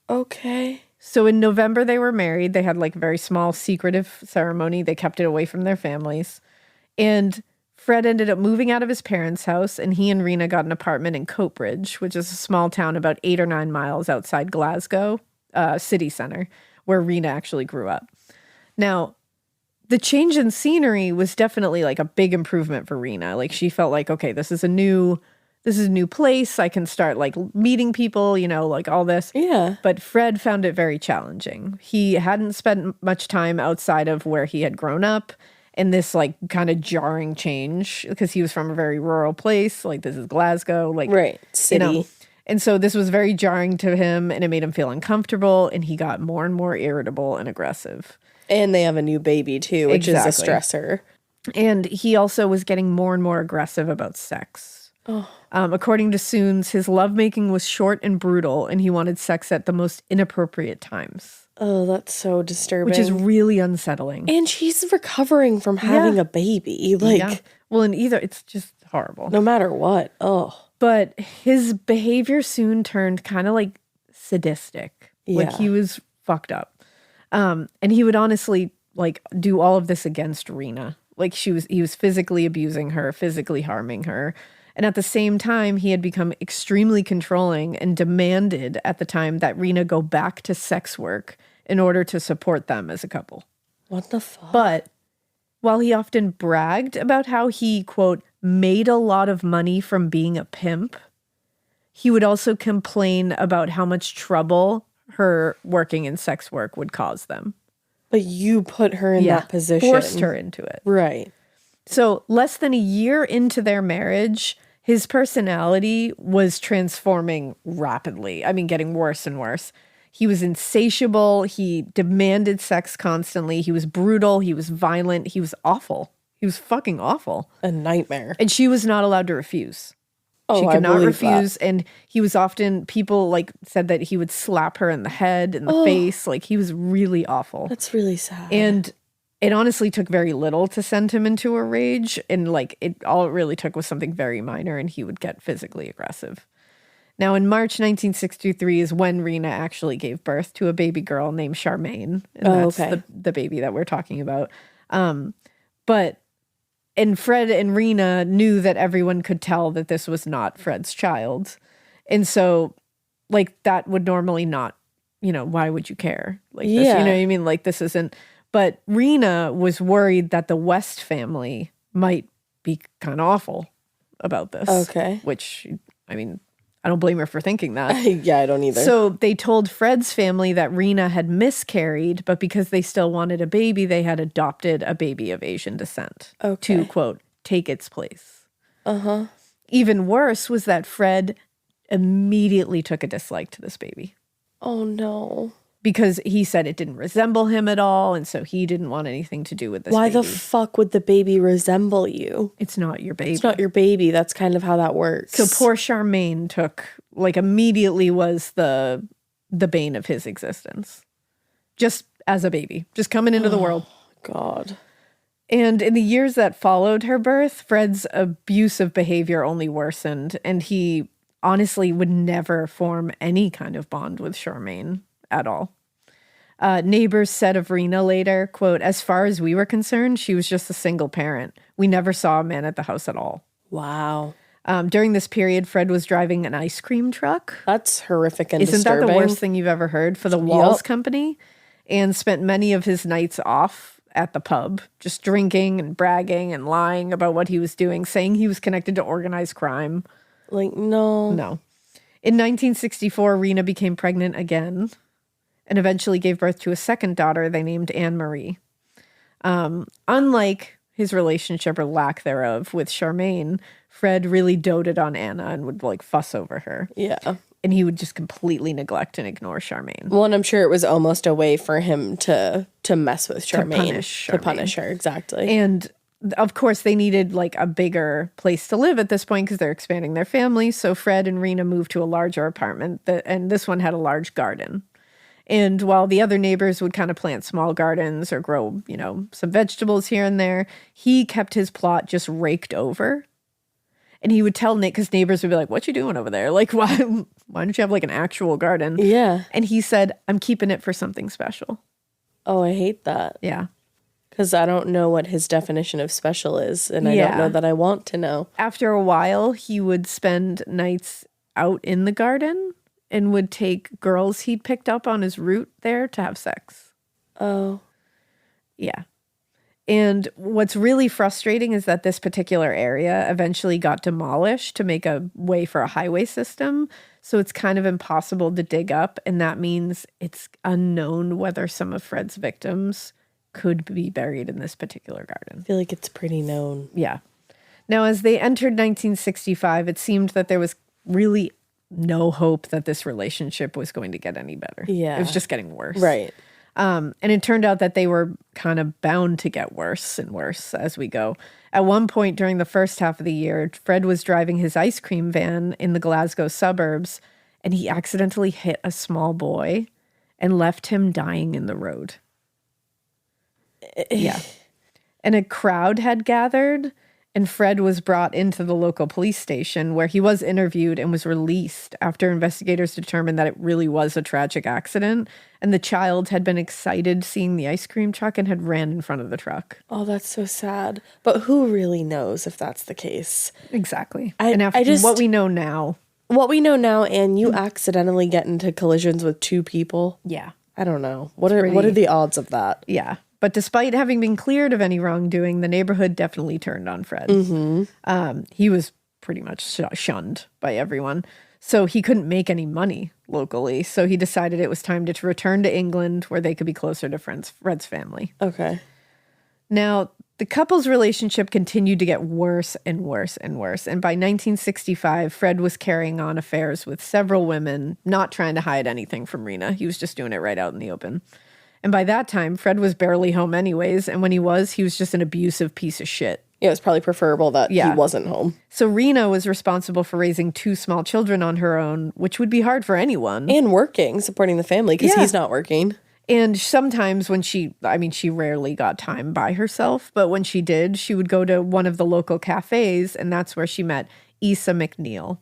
Speaker 2: Okay.
Speaker 1: So in November, they were married. They had like a very small, secretive ceremony. They kept it away from their families. And Fred ended up moving out of his parents' house, and he and Reena got an apartment in Coatbridge, which is a small town about 8 or 9 miles outside Glasgow city center, where Reena actually grew up. Now, the change in scenery was definitely like a big improvement for Reena. Like she felt like, okay, this is a new this is a new place. I can start like meeting people, you know, like all this.
Speaker 2: Yeah.
Speaker 1: But Fred found it very challenging. He hadn't spent much time outside of where he had grown up, and this like kind of jarring change because he was from a very rural place. Like this is Glasgow, like
Speaker 2: Right. City.
Speaker 1: You know, and so this was very jarring to him, and it made him feel uncomfortable, and he got more and more irritable and aggressive.
Speaker 2: And they have a new baby too, which is a stressor.
Speaker 1: And he also was getting more and more aggressive about sex. According to Soons, his lovemaking was short and brutal, and he wanted sex at the most inappropriate times.
Speaker 2: Oh, that's so disturbing.
Speaker 1: Which is really unsettling.
Speaker 2: And she's recovering from having a baby. Like,
Speaker 1: well, in either, it's just horrible.
Speaker 2: No matter what. Oh.
Speaker 1: But his behavior soon turned kind of like sadistic. Like he was fucked up. And he would honestly like do all of this against Reena. Like he was physically abusing her, physically harming her. And at the same time, he had become extremely controlling and demanded at the time that Reena go back to sex work in order to support them as a couple.
Speaker 2: What the fuck?
Speaker 1: But while he often bragged about how he, quote, made a lot of money from being a pimp, he would also complain about how much trouble her working in sex work would cause them.
Speaker 2: But you put her in that position.
Speaker 1: Forced her into it.
Speaker 2: Right.
Speaker 1: So less than a year into their marriage, his personality was transforming rapidly. I mean, getting worse and worse. He was insatiable. He demanded sex constantly. He was brutal. He was violent. He was awful. He was fucking awful.
Speaker 2: A nightmare.
Speaker 1: And she was not allowed to refuse.
Speaker 2: Oh,
Speaker 1: she could not refuse.
Speaker 2: That.
Speaker 1: And he was often, people like said that he would slap her in the head, in the face. Like he was really awful.
Speaker 2: That's really sad.
Speaker 1: And it honestly took very little to send him into a rage. And like all it really took was something very minor, and he would get physically aggressive. Now, in March 1963 is when Reena actually gave birth to a baby girl named Charmaine. And that's the baby that we're talking about. And Fred and Reena knew that everyone could tell that this was not Fred's child. And so, like, that would normally not, you know, why would you care? Like this, you know what I mean? Like, this isn't. But Reena was worried that the West family might be kind of awful about this.
Speaker 2: Okay.
Speaker 1: Which, I mean, I don't blame her for thinking that.
Speaker 2: Yeah, I don't either.
Speaker 1: So they told Fred's family that Reena had miscarried, but because they still wanted a baby, they had adopted a baby of Asian descent to, quote, take its place.
Speaker 2: Uh-huh.
Speaker 1: Even worse was that Fred immediately took a dislike to this baby.
Speaker 2: Oh, no.
Speaker 1: Because he said it didn't resemble him at all, and so he didn't want anything to do with this baby.
Speaker 2: Why the fuck would the baby resemble you?
Speaker 1: It's not your baby.
Speaker 2: It's not your baby. That's kind of how that works.
Speaker 1: So poor Charmaine took, like, immediately was the bane of his existence. Just as a baby. Just coming into the world.
Speaker 2: God.
Speaker 1: And in the years that followed her birth, Fred's abusive behavior only worsened, and he honestly would never form any kind of bond with Charmaine at all. Neighbors said of Reena later, quote, as far as we were concerned, she was just a single parent. We never saw a man at the house at all.
Speaker 2: Wow.
Speaker 1: During this period, Fred was driving an ice cream truck.
Speaker 2: That's horrific and
Speaker 1: Isn't
Speaker 2: disturbing.
Speaker 1: that the worst thing you've ever heard? For the Walls Company. And spent many of his nights off at the pub, just drinking and bragging and lying about what he was doing, saying he was connected to organized crime.
Speaker 2: Like, no.
Speaker 1: No. In 1964, Reena became pregnant again and eventually gave birth to a second daughter they named Anne-Marie. Unlike his relationship or lack thereof with Charmaine, Fred really doted on Anna and would like fuss over her.
Speaker 2: Yeah.
Speaker 1: And he would just completely neglect and ignore Charmaine.
Speaker 2: Well, and I'm sure it was almost a way for him to mess with Charmaine. To punish her, exactly.
Speaker 1: And of course, they needed like a bigger place to live at this point because they're expanding their family. So Fred and Reena moved to a larger apartment, and this one had a large garden. And while the other neighbors would kind of plant small gardens or grow, you know, some vegetables here and there, he kept his plot just raked over. And he would tell Nick, because neighbors would be like, what you doing over there? Like, why don't you have like an actual garden?
Speaker 2: Yeah.
Speaker 1: And he said, I'm keeping it for something special.
Speaker 2: Oh, I hate that.
Speaker 1: Yeah.
Speaker 2: Because I don't know what his definition of special is, and I don't know that I want to know.
Speaker 1: After a while, he would spend nights out in the garden and would take girls he'd picked up on his route there to have sex.
Speaker 2: Oh.
Speaker 1: Yeah. And what's really frustrating is that this particular area eventually got demolished to make a way for a highway system. So it's kind of impossible to dig up. And that means it's unknown whether some of Fred's victims could be buried in this particular garden.
Speaker 2: I feel like it's pretty known.
Speaker 1: Yeah. Now, as they entered 1965, it seemed that there was really no hope that this relationship was going to get any better.
Speaker 2: Yeah.
Speaker 1: It was just getting worse.
Speaker 2: Right.
Speaker 1: And it turned out that they were kind of bound to get worse and worse as we go. At one point during the first half of the year, Fred was driving his ice cream van in the Glasgow suburbs, and he accidentally hit a small boy and left him dying in the road. Yeah. And a crowd had gathered, and Fred was brought into the local police station where he was interviewed and was released after investigators determined that it really was a tragic accident. And the child had been excited seeing the ice cream truck and had ran in front of the truck.
Speaker 2: Oh, that's so sad. But who really knows if that's the case?
Speaker 1: Exactly. What we know now.
Speaker 2: What we know now, and you accidentally get into collisions with two people.
Speaker 1: Yeah.
Speaker 2: I don't know. What are the odds of that?
Speaker 1: Yeah. But despite having been cleared of any wrongdoing, the neighborhood definitely turned on Fred. Mm-hmm. He was pretty much shunned by everyone. So he couldn't make any money locally. So he decided it was time to return to England where they could be closer to Fred's family.
Speaker 2: Okay.
Speaker 1: Now, the couple's relationship continued to get worse and worse and worse. And by 1965, Fred was carrying on affairs with several women, not trying to hide anything from Reena. He was just doing it right out in the open. And by that time, Fred was barely home anyways. And when he was just an abusive piece of shit.
Speaker 2: Yeah, it was probably preferable that he wasn't home.
Speaker 1: So Reena was responsible for raising 2 small children on her own, which would be hard for anyone.
Speaker 2: And working, supporting the family, because he's not working.
Speaker 1: And sometimes when she rarely got time by herself, but when she did, she would go to one of the local cafes, and that's where she met Isa McNeil,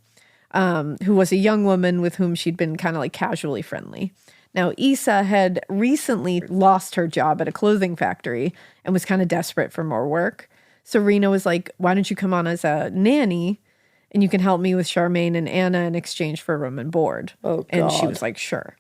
Speaker 1: who was a young woman with whom she'd been kind of like casually friendly. Now, Isa had recently lost her job at a clothing factory and was kind of desperate for more work. So Reena was like, why don't you come on as a nanny and you can help me with Charmaine and Anna in exchange for room and board?
Speaker 2: Oh, God.
Speaker 1: And she was like, sure.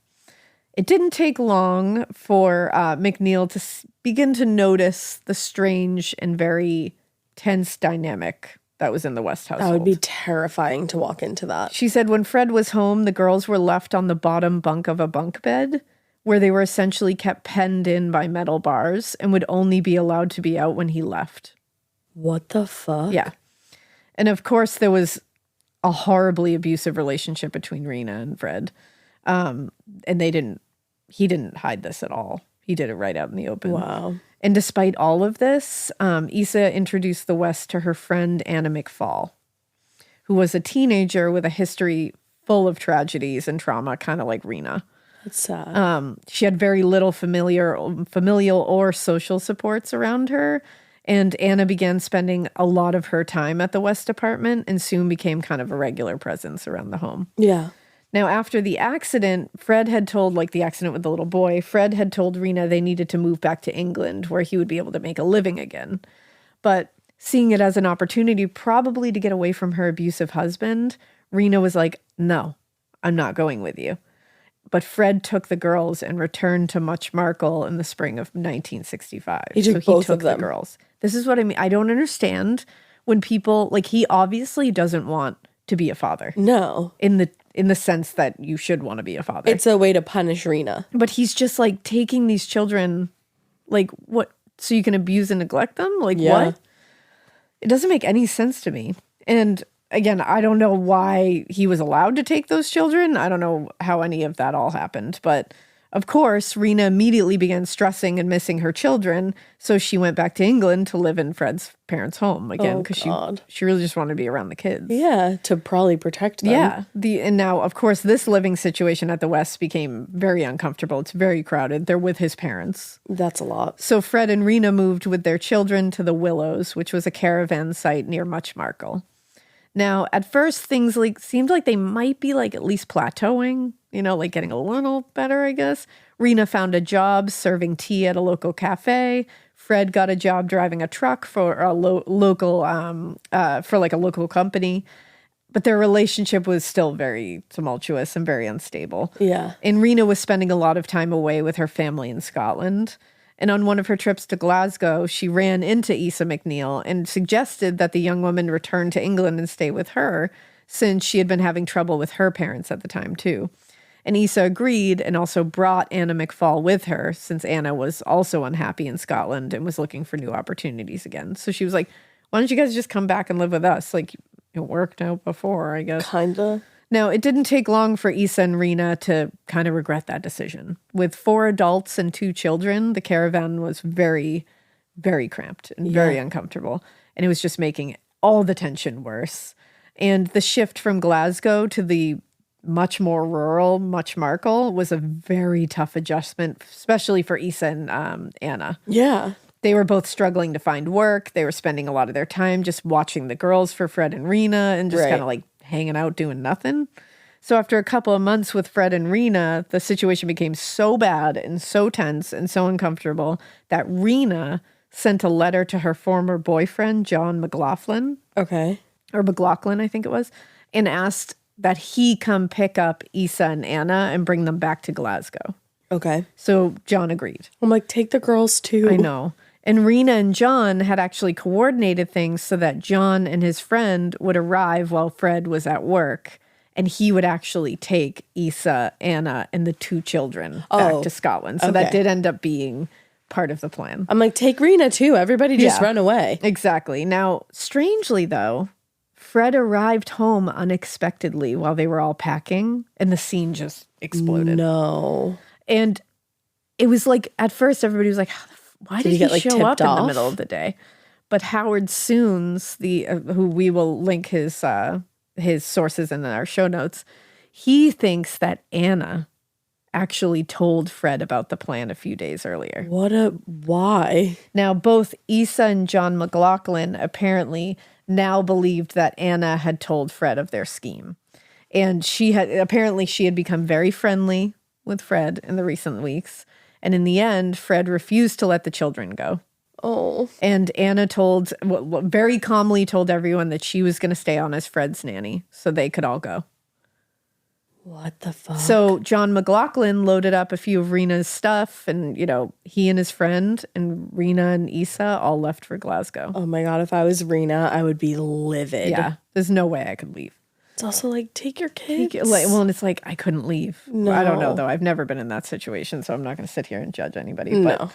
Speaker 1: It didn't take long for McNeil to begin to notice the strange and very tense dynamic that was in the West household.
Speaker 2: That would be terrifying to walk into that.
Speaker 1: She said when Fred was home, the girls were left on the bottom bunk of a bunk bed where they were essentially kept penned in by metal bars and would only be allowed to be out when he left.
Speaker 2: What the fuck?
Speaker 1: Yeah. And of course, there was a horribly abusive relationship between Reena and Fred. And he didn't hide this at all. He did it right out in the open.
Speaker 2: Wow.
Speaker 1: And despite all of this, Isa introduced the West to her friend Anna McFall, who was a teenager with a history full of tragedies and trauma, kind of like Reena.
Speaker 2: That's sad.
Speaker 1: She had very little familial or social supports around her. And Anna began spending a lot of her time at the West apartment and soon became kind of a regular presence around the home.
Speaker 2: Yeah.
Speaker 1: Now, after the accident, the accident with the little boy, Fred had told Reena they needed to move back to England where he would be able to make a living again. But seeing it as an opportunity probably to get away from her abusive husband, Reena was like, no, I'm not going with you. But Fred took the girls and returned to Much Markle in the spring of 1965.
Speaker 2: He took both of them.
Speaker 1: The girls. This is what I mean. I don't understand when people, he obviously doesn't want to be a father.
Speaker 2: No.
Speaker 1: In the sense that you should want to be a father.
Speaker 2: It's a way to punish Reena.
Speaker 1: But he's just taking these children, what? So you can abuse and neglect them? What? It doesn't make any sense to me. And again, I don't know why he was allowed to take those children. I don't know how any of that all happened. But of course, Reena immediately began stressing and missing her children. So she went back to England to live in Fred's parents' home again because she really just wanted to be around the kids.
Speaker 2: Yeah, to probably protect them.
Speaker 1: Yeah. And now, of course, this living situation at the West became very uncomfortable. It's very crowded. They're with his parents.
Speaker 2: That's a lot.
Speaker 1: So Fred and Reena moved with their children to the Willows, which was a caravan site near Much Markle. Now, at first, things seemed like they might be at least plateauing, getting a little better, I guess. Reena found a job serving tea at a local cafe. Fred got a job driving a truck for a local company. But their relationship was still very tumultuous and very unstable.
Speaker 2: Yeah.
Speaker 1: And Reena was spending a lot of time away with her family in Scotland. And on one of her trips to Glasgow, she ran into Isa McNeil and suggested that the young woman return to England and stay with her, since she had been having trouble with her parents at the time, too. And Isa agreed and also brought Anna McFall with her, since Anna was also unhappy in Scotland and was looking for new opportunities again. So she was like, why don't you guys just come back and live with us? Like, it worked out before, I guess.
Speaker 2: Kinda.
Speaker 1: Now, it didn't take long for Isa and Reena to kind of regret that decision. With 4 adults and 2 children, the caravan was very, very cramped and very uncomfortable. And it was just making all the tension worse. And the shift from Glasgow to the much more rural Muchmarkel was a very tough adjustment, especially for Isa and Anna.
Speaker 2: Yeah.
Speaker 1: They were both struggling to find work. They were spending a lot of their time just watching the girls for Fred and Reena and just kind of like hanging out doing nothing. So after a couple of months with Fred and Reena, the situation became so bad and so tense and so uncomfortable that Reena sent a letter to her former boyfriend, John McLaughlin.
Speaker 2: Okay.
Speaker 1: Or McLaughlin, I think it was, and asked that he come pick up Isa and Anna and bring them back to Glasgow.
Speaker 2: Okay.
Speaker 1: So John agreed.
Speaker 2: I'm like, take the girls too.
Speaker 1: I know. And Reena and John had actually coordinated things so that John and his friend would arrive while Fred was at work. And he would actually take Isa, Anna, and the 2 children back to Scotland. So that did end up being part of the plan.
Speaker 2: I'm like, take Reena too. Everybody just run away.
Speaker 1: Exactly. Now, strangely though, Fred arrived home unexpectedly while they were all packing, and the scene just exploded.
Speaker 2: No.
Speaker 1: And it was like, at first everybody was like, why did he
Speaker 2: get, like,
Speaker 1: show up
Speaker 2: tipped
Speaker 1: in the
Speaker 2: off?
Speaker 1: middle of the day? But Howard Soons, who we will link his sources in our show notes, he thinks that Anna actually told Fred about the plan a few days earlier.
Speaker 2: Why?
Speaker 1: Now, both Isa and John McLaughlin apparently now believed that Anna had told Fred of their scheme. And she had become very friendly with Fred in the recent weeks. And in the end, Fred refused to let the children go.
Speaker 2: Oh.
Speaker 1: And Anna very calmly told everyone that she was going to stay on as Fred's nanny so they could all go.
Speaker 2: What the fuck?
Speaker 1: So John McLaughlin loaded up a few of Reena's stuff, and, he and his friend and Reena and Isa all left for Glasgow.
Speaker 2: Oh my God, if I was Reena, I would be livid.
Speaker 1: Yeah, there's no way I could leave.
Speaker 2: It's also like, take your kids.
Speaker 1: And it's like, I couldn't leave.
Speaker 2: No.
Speaker 1: I don't know, though. I've never been in that situation, so I'm not going to sit here and judge anybody.
Speaker 2: No.
Speaker 1: But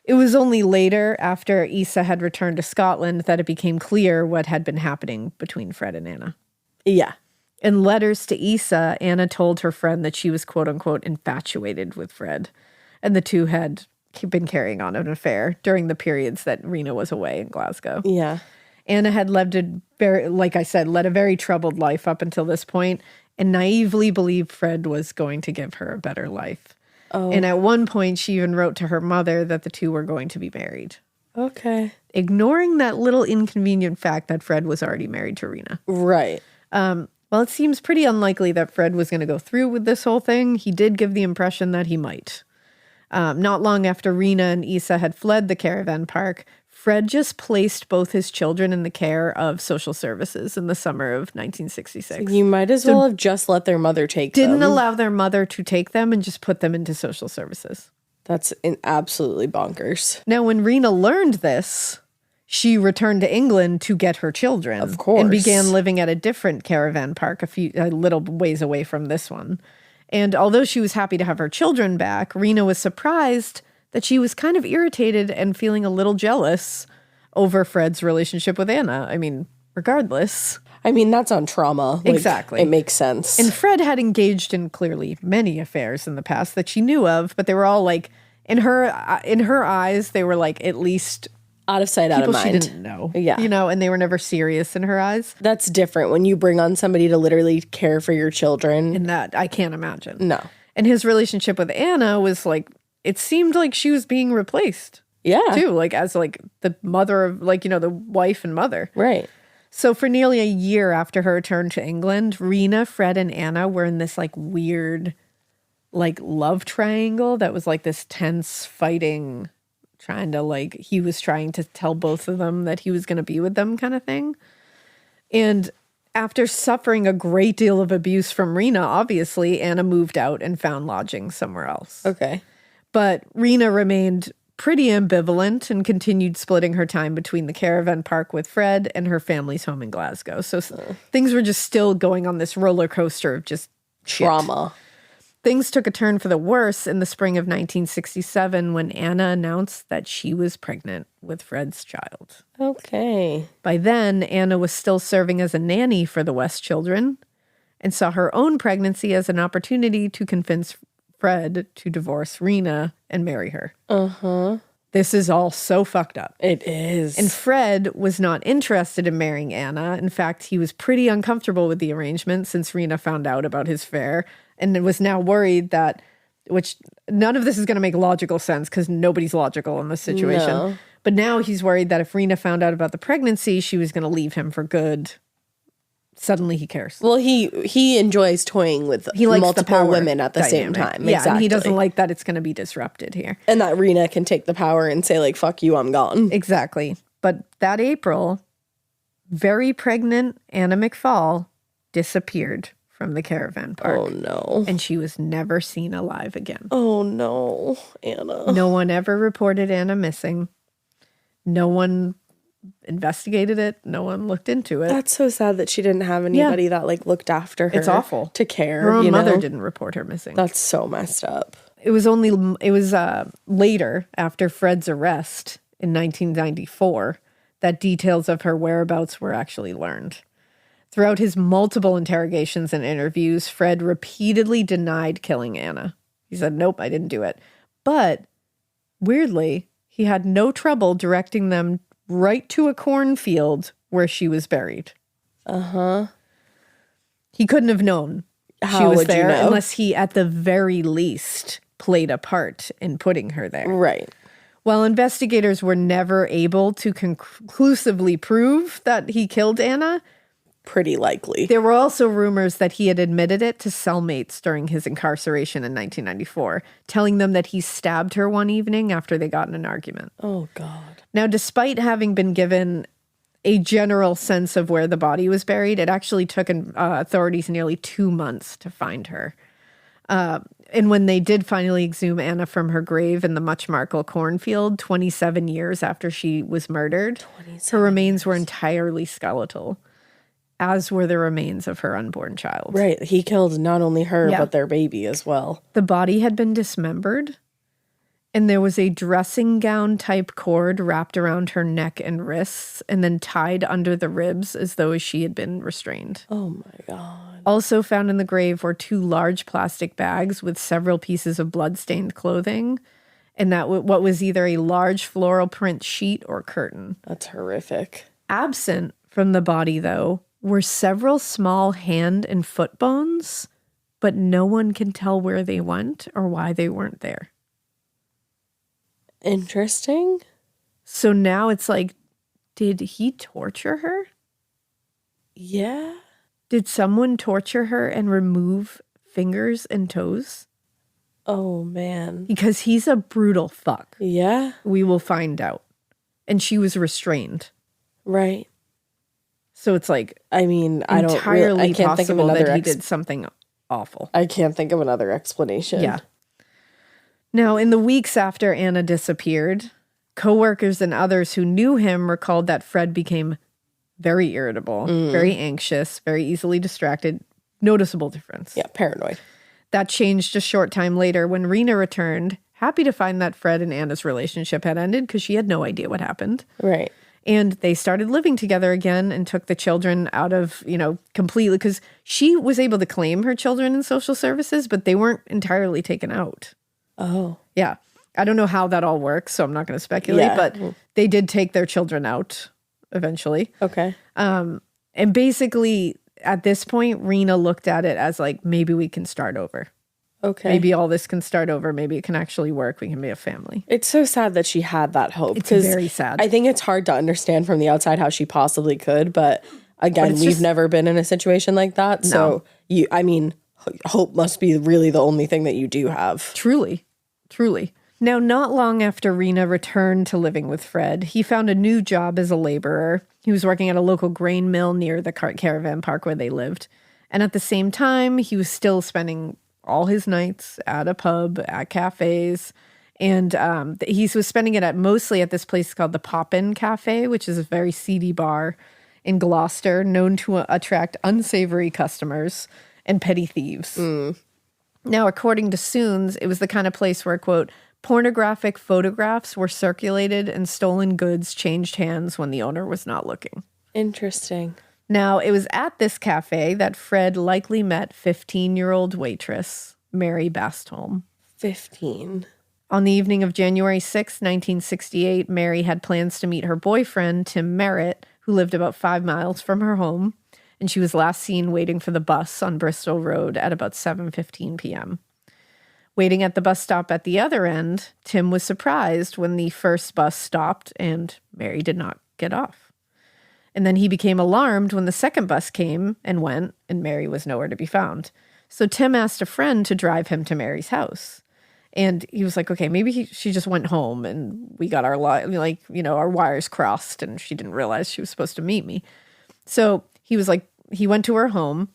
Speaker 1: it was only later, after Isa had returned to Scotland, that it became clear what had been happening between Fred and Anna.
Speaker 2: Yeah.
Speaker 1: In letters to Isa, Anna told her friend that she was, quote unquote, infatuated with Fred. And the two had been carrying on an affair during the periods that Reena was away in Glasgow.
Speaker 2: Yeah.
Speaker 1: Anna had led a very troubled life up until this point, and naively believed Fred was going to give her a better life. Oh. And at one point, she even wrote to her mother that the two were going to be married.
Speaker 2: Okay.
Speaker 1: Ignoring that little inconvenient fact that Fred was already married to Reena.
Speaker 2: Right.
Speaker 1: Well, it seems pretty unlikely that Fred was going to go through with this whole thing. He did give the impression that he might. Not long after Reena and Isa had fled the caravan park, Fred just placed both his children in the care of social services in the summer of 1966.
Speaker 2: You might as well have just let their mother take them.
Speaker 1: Didn't allow their mother to take them and just put them into social services.
Speaker 2: That's absolutely bonkers.
Speaker 1: Now, when Reena learned this, she returned to England to get her children.
Speaker 2: Of course.
Speaker 1: And began living at a different caravan park a little ways away from this one. And although she was happy to have her children back, Reena was surprised that she was kind of irritated and feeling a little jealous over Fred's relationship with Anna. I mean, regardless.
Speaker 2: I mean, that's on trauma.
Speaker 1: Exactly.
Speaker 2: It makes sense.
Speaker 1: And Fred had engaged in clearly many affairs in the past that she knew of, but they were all like, in her eyes, they were like at least
Speaker 2: out of sight, out of mind.
Speaker 1: People she didn't know.
Speaker 2: Yeah.
Speaker 1: And they were never serious in her eyes.
Speaker 2: That's different when you bring on somebody to literally care for your children.
Speaker 1: And that, I can't imagine.
Speaker 2: No.
Speaker 1: And his relationship with Anna was like, it seemed like she was being replaced.
Speaker 2: Yeah.
Speaker 1: Too, like as like the mother of the wife and mother.
Speaker 2: Right.
Speaker 1: So for nearly a year after her return to England, Reena, Fred, and Anna were in this like weird like love triangle that was like this tense fighting, he was trying to tell both of them that he was going to be with them kind of thing. And after suffering a great deal of abuse from Reena, obviously, Anna moved out and found lodging somewhere else.
Speaker 2: Okay.
Speaker 1: But Reena remained pretty ambivalent and continued splitting her time between the caravan park with Fred and her family's home in Glasgow. So things were just still going on this roller coaster of just shit.
Speaker 2: Trauma.
Speaker 1: Things took a turn for the worse in the spring of 1967 when Anna announced that she was pregnant with Fred's child.
Speaker 2: Okay.
Speaker 1: By then, Anna was still serving as a nanny for the West children and saw her own pregnancy as an opportunity to convince Fred to divorce Reena and marry her.
Speaker 2: Uh-huh.
Speaker 1: This is all so fucked up.
Speaker 2: It is.
Speaker 1: And Fred was not interested in marrying Anna. In fact, he was pretty uncomfortable with the arrangement since Reena found out about his affair and was now worried that, which none of this is going to make logical sense because nobody's logical in this situation.
Speaker 2: No.
Speaker 1: But now he's worried that if Reena found out about the pregnancy, she was going to leave him for good. Suddenly he cares.
Speaker 2: Well, he enjoys toying with
Speaker 1: He likes the
Speaker 2: multiple
Speaker 1: power
Speaker 2: women at the same
Speaker 1: dynamic.
Speaker 2: time.
Speaker 1: Yeah,
Speaker 2: Exactly.
Speaker 1: and he doesn't like that it's going to be disrupted here.
Speaker 2: And that Reena can take the power and say, like, fuck you, I'm gone.
Speaker 1: Exactly. But that April, very pregnant Anna McFall disappeared from the caravan park.
Speaker 2: Oh, no.
Speaker 1: And she was never seen alive again.
Speaker 2: Oh, no, Anna.
Speaker 1: No one ever reported Anna missing. No one investigated it. No one looked into it.
Speaker 2: That's so sad that she didn't have anybody that, like, looked after her.
Speaker 1: It's awful.
Speaker 2: To care.
Speaker 1: Her own
Speaker 2: you
Speaker 1: mother
Speaker 2: know?
Speaker 1: didn't report her missing.
Speaker 2: That's so messed up.
Speaker 1: It was later, after Fred's arrest in 1994, that details of her whereabouts were actually learned. Throughout his multiple interrogations and interviews, Fred repeatedly denied killing Anna. He said, nope, I didn't do it. But, weirdly, he had no trouble directing them right to a cornfield where she was buried.
Speaker 2: Uh-huh.
Speaker 1: He couldn't have known she
Speaker 2: How
Speaker 1: was
Speaker 2: would you
Speaker 1: there
Speaker 2: know?
Speaker 1: unless he, at the very least, played a part in putting her there.
Speaker 2: Right.
Speaker 1: While investigators were never able to conclusively prove that he killed Anna,
Speaker 2: Pretty likely.
Speaker 1: there were also rumors that he had admitted it to cellmates during his incarceration in 1994, telling them that he stabbed her one evening after they got in an argument.
Speaker 2: Oh, God.
Speaker 1: Now, despite having been given a general sense of where the body was buried, it actually took authorities nearly 2 months to find her. And when they did finally exhume Anna from her grave in the Muchmarkle cornfield 27 years after she was murdered, her remains were entirely skeletal, as were the remains of her unborn child.
Speaker 2: Right. He killed not only her,
Speaker 1: Yeah.
Speaker 2: but their baby as well.
Speaker 1: The body had been dismembered, and there was a dressing gown type cord wrapped around her neck and wrists and then tied under the ribs as though she had been restrained.
Speaker 2: Oh, my God.
Speaker 1: Also found in the grave were 2 large plastic bags with several pieces of blood-stained clothing, and that what was either a large floral print sheet or curtain.
Speaker 2: That's horrific.
Speaker 1: Absent from the body, though, were several small hand and foot bones, but no one can tell where they went or why they weren't there.
Speaker 2: Interesting.
Speaker 1: So now it's like, did he torture her?
Speaker 2: Yeah.
Speaker 1: Did someone torture her and remove fingers and toes?
Speaker 2: Oh, man.
Speaker 1: Because he's a brutal fuck.
Speaker 2: Yeah.
Speaker 1: We will find out. And she was restrained.
Speaker 2: Right.
Speaker 1: So it's like
Speaker 2: I mean, I can't think of
Speaker 1: possible
Speaker 2: another
Speaker 1: that he did something awful.
Speaker 2: I can't think of another explanation.
Speaker 1: Yeah. Now, in the weeks after Anna disappeared, coworkers and others who knew him recalled that Fred became very irritable, very anxious, very easily distracted. Noticeable difference.
Speaker 2: Yeah, paranoid.
Speaker 1: That changed a short time later when Reena returned, happy to find that Fred and Anna's relationship had ended because she had no idea what happened.
Speaker 2: Right.
Speaker 1: And they started living together again and took the children out of, completely, because she was able to claim her children in social services, but they weren't entirely taken out.
Speaker 2: Oh.
Speaker 1: Yeah. I don't know how that all works, so I'm not going to speculate,
Speaker 2: Yeah.
Speaker 1: but they did take their children out eventually.
Speaker 2: Okay.
Speaker 1: And basically, at this point, Reena looked at it as like, maybe we can start over.
Speaker 2: Okay.
Speaker 1: Maybe all this can start over. Maybe it can actually work. We can be a family.
Speaker 2: It's so sad that she had that hope.
Speaker 1: It's
Speaker 2: 'cause
Speaker 1: very sad.
Speaker 2: I think it's hard to understand from the outside how she possibly could, but again,
Speaker 1: it's
Speaker 2: we've
Speaker 1: just-
Speaker 2: never been in a situation like that. So hope must be really the only thing that you do have.
Speaker 1: Truly. Now, not long after Reena returned to living with Fred, he found a new job as a laborer. He was working at a local grain mill near the caravan park where they lived. And at the same time, he was still spending all his nights at a pub, at cafes, And he was spending it mostly at this place called the Poppin Cafe, which is a very seedy bar in Gloucester, known to attract unsavory customers and petty thieves. Now, according to Soons, it was the kind of place where, quote, pornographic photographs were circulated and stolen goods changed hands when the owner was not looking.
Speaker 2: Interesting.
Speaker 1: Now, it was at this cafe that Fred likely met 15-year-old waitress Mary Bastholm.
Speaker 2: 15.
Speaker 1: On the evening of January 6, 1968, Mary had plans to meet her boyfriend, Tim Merritt, who lived about 5 miles from her home, and she was last seen waiting for the bus on Bristol Road at about 7:15 p.m. Waiting at the bus stop at the other end, Tim was surprised when the first bus stopped and Mary did not get off. And then he became alarmed when the second bus came and went, and Mary was nowhere to be found. So Tim asked a friend to drive him to Mary's house. And he was like, okay, maybe she just went home and we got our our wires crossed and she didn't realize she was supposed to meet me. So he was like, he went to her home.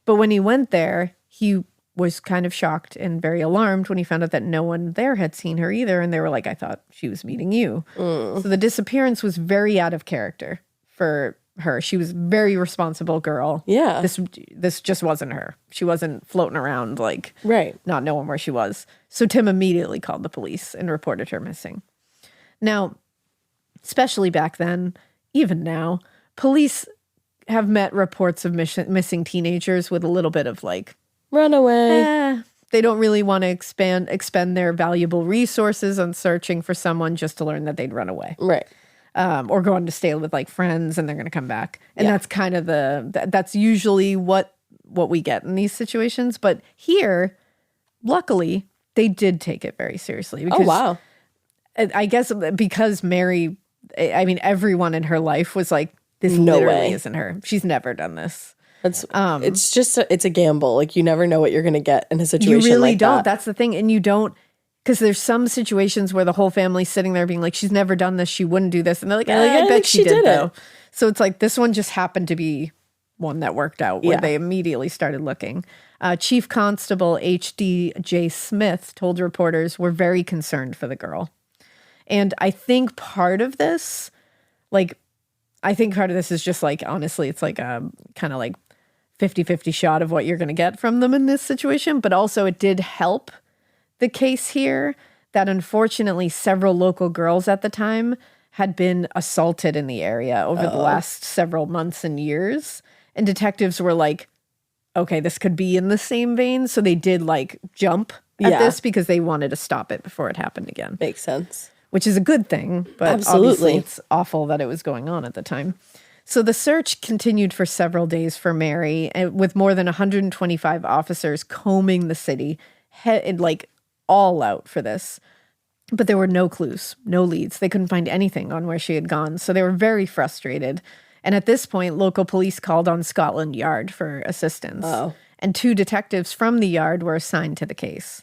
Speaker 1: But when he went there, he was kind of shocked and very alarmed when he found out that no one there had seen her either. And they were like, I thought she was meeting you. So the disappearance was very out of character for her. She was a very responsible girl.
Speaker 2: Yeah.
Speaker 1: This just wasn't her. She wasn't floating around
Speaker 2: Right.
Speaker 1: not knowing where she was. So Tim immediately called the police and reported her missing. Now, especially back then, even now, police have met reports of missing teenagers with a little bit of
Speaker 2: Runaway.
Speaker 1: they don't really want to expend their valuable resources on searching for someone just to learn that they'd run away.
Speaker 2: Right.
Speaker 1: Or go on to stay with friends and they're going to come back. And that's kind of that's usually what we get in these situations. But here, luckily, they did take it very seriously. Because,
Speaker 2: Oh, wow.
Speaker 1: I guess because Mary, everyone in her life was like, this
Speaker 2: No
Speaker 1: literally
Speaker 2: way.
Speaker 1: isn't her. She's never done this.
Speaker 2: It's just it's a gamble. You never know what you're going to get in a situation
Speaker 1: You really
Speaker 2: like
Speaker 1: don't.
Speaker 2: that.
Speaker 1: That's the thing. And you don't, because there's some situations where the whole family's sitting there being like, she's never done this. She wouldn't do this. And they're like, I bet she did though. So it's like, this one just happened to be one that worked out where they immediately started looking. Chief Constable H.D.J. Smith told reporters, we're very concerned for the girl. And I think part of this, is just honestly, it's a kind of 50-50 shot of what you're going to get from them in this situation. But also it did help the case here that unfortunately several local girls at the time had been assaulted in the area over the last several months and years. And detectives were like, okay, this could be in the same vein. So they did jump at this because they wanted to stop it before it happened again.
Speaker 2: Makes sense.
Speaker 1: Which is a good thing, but obviously it's awful that it was going on at the time. So the search continued for several days for Mary, with more than 125 officers combing the city, all out for this. But there were no clues, no leads. They couldn't find anything on where she had gone. So they were very frustrated. And at this point, local police called on Scotland Yard for assistance. And 2 detectives from the yard were assigned to the case.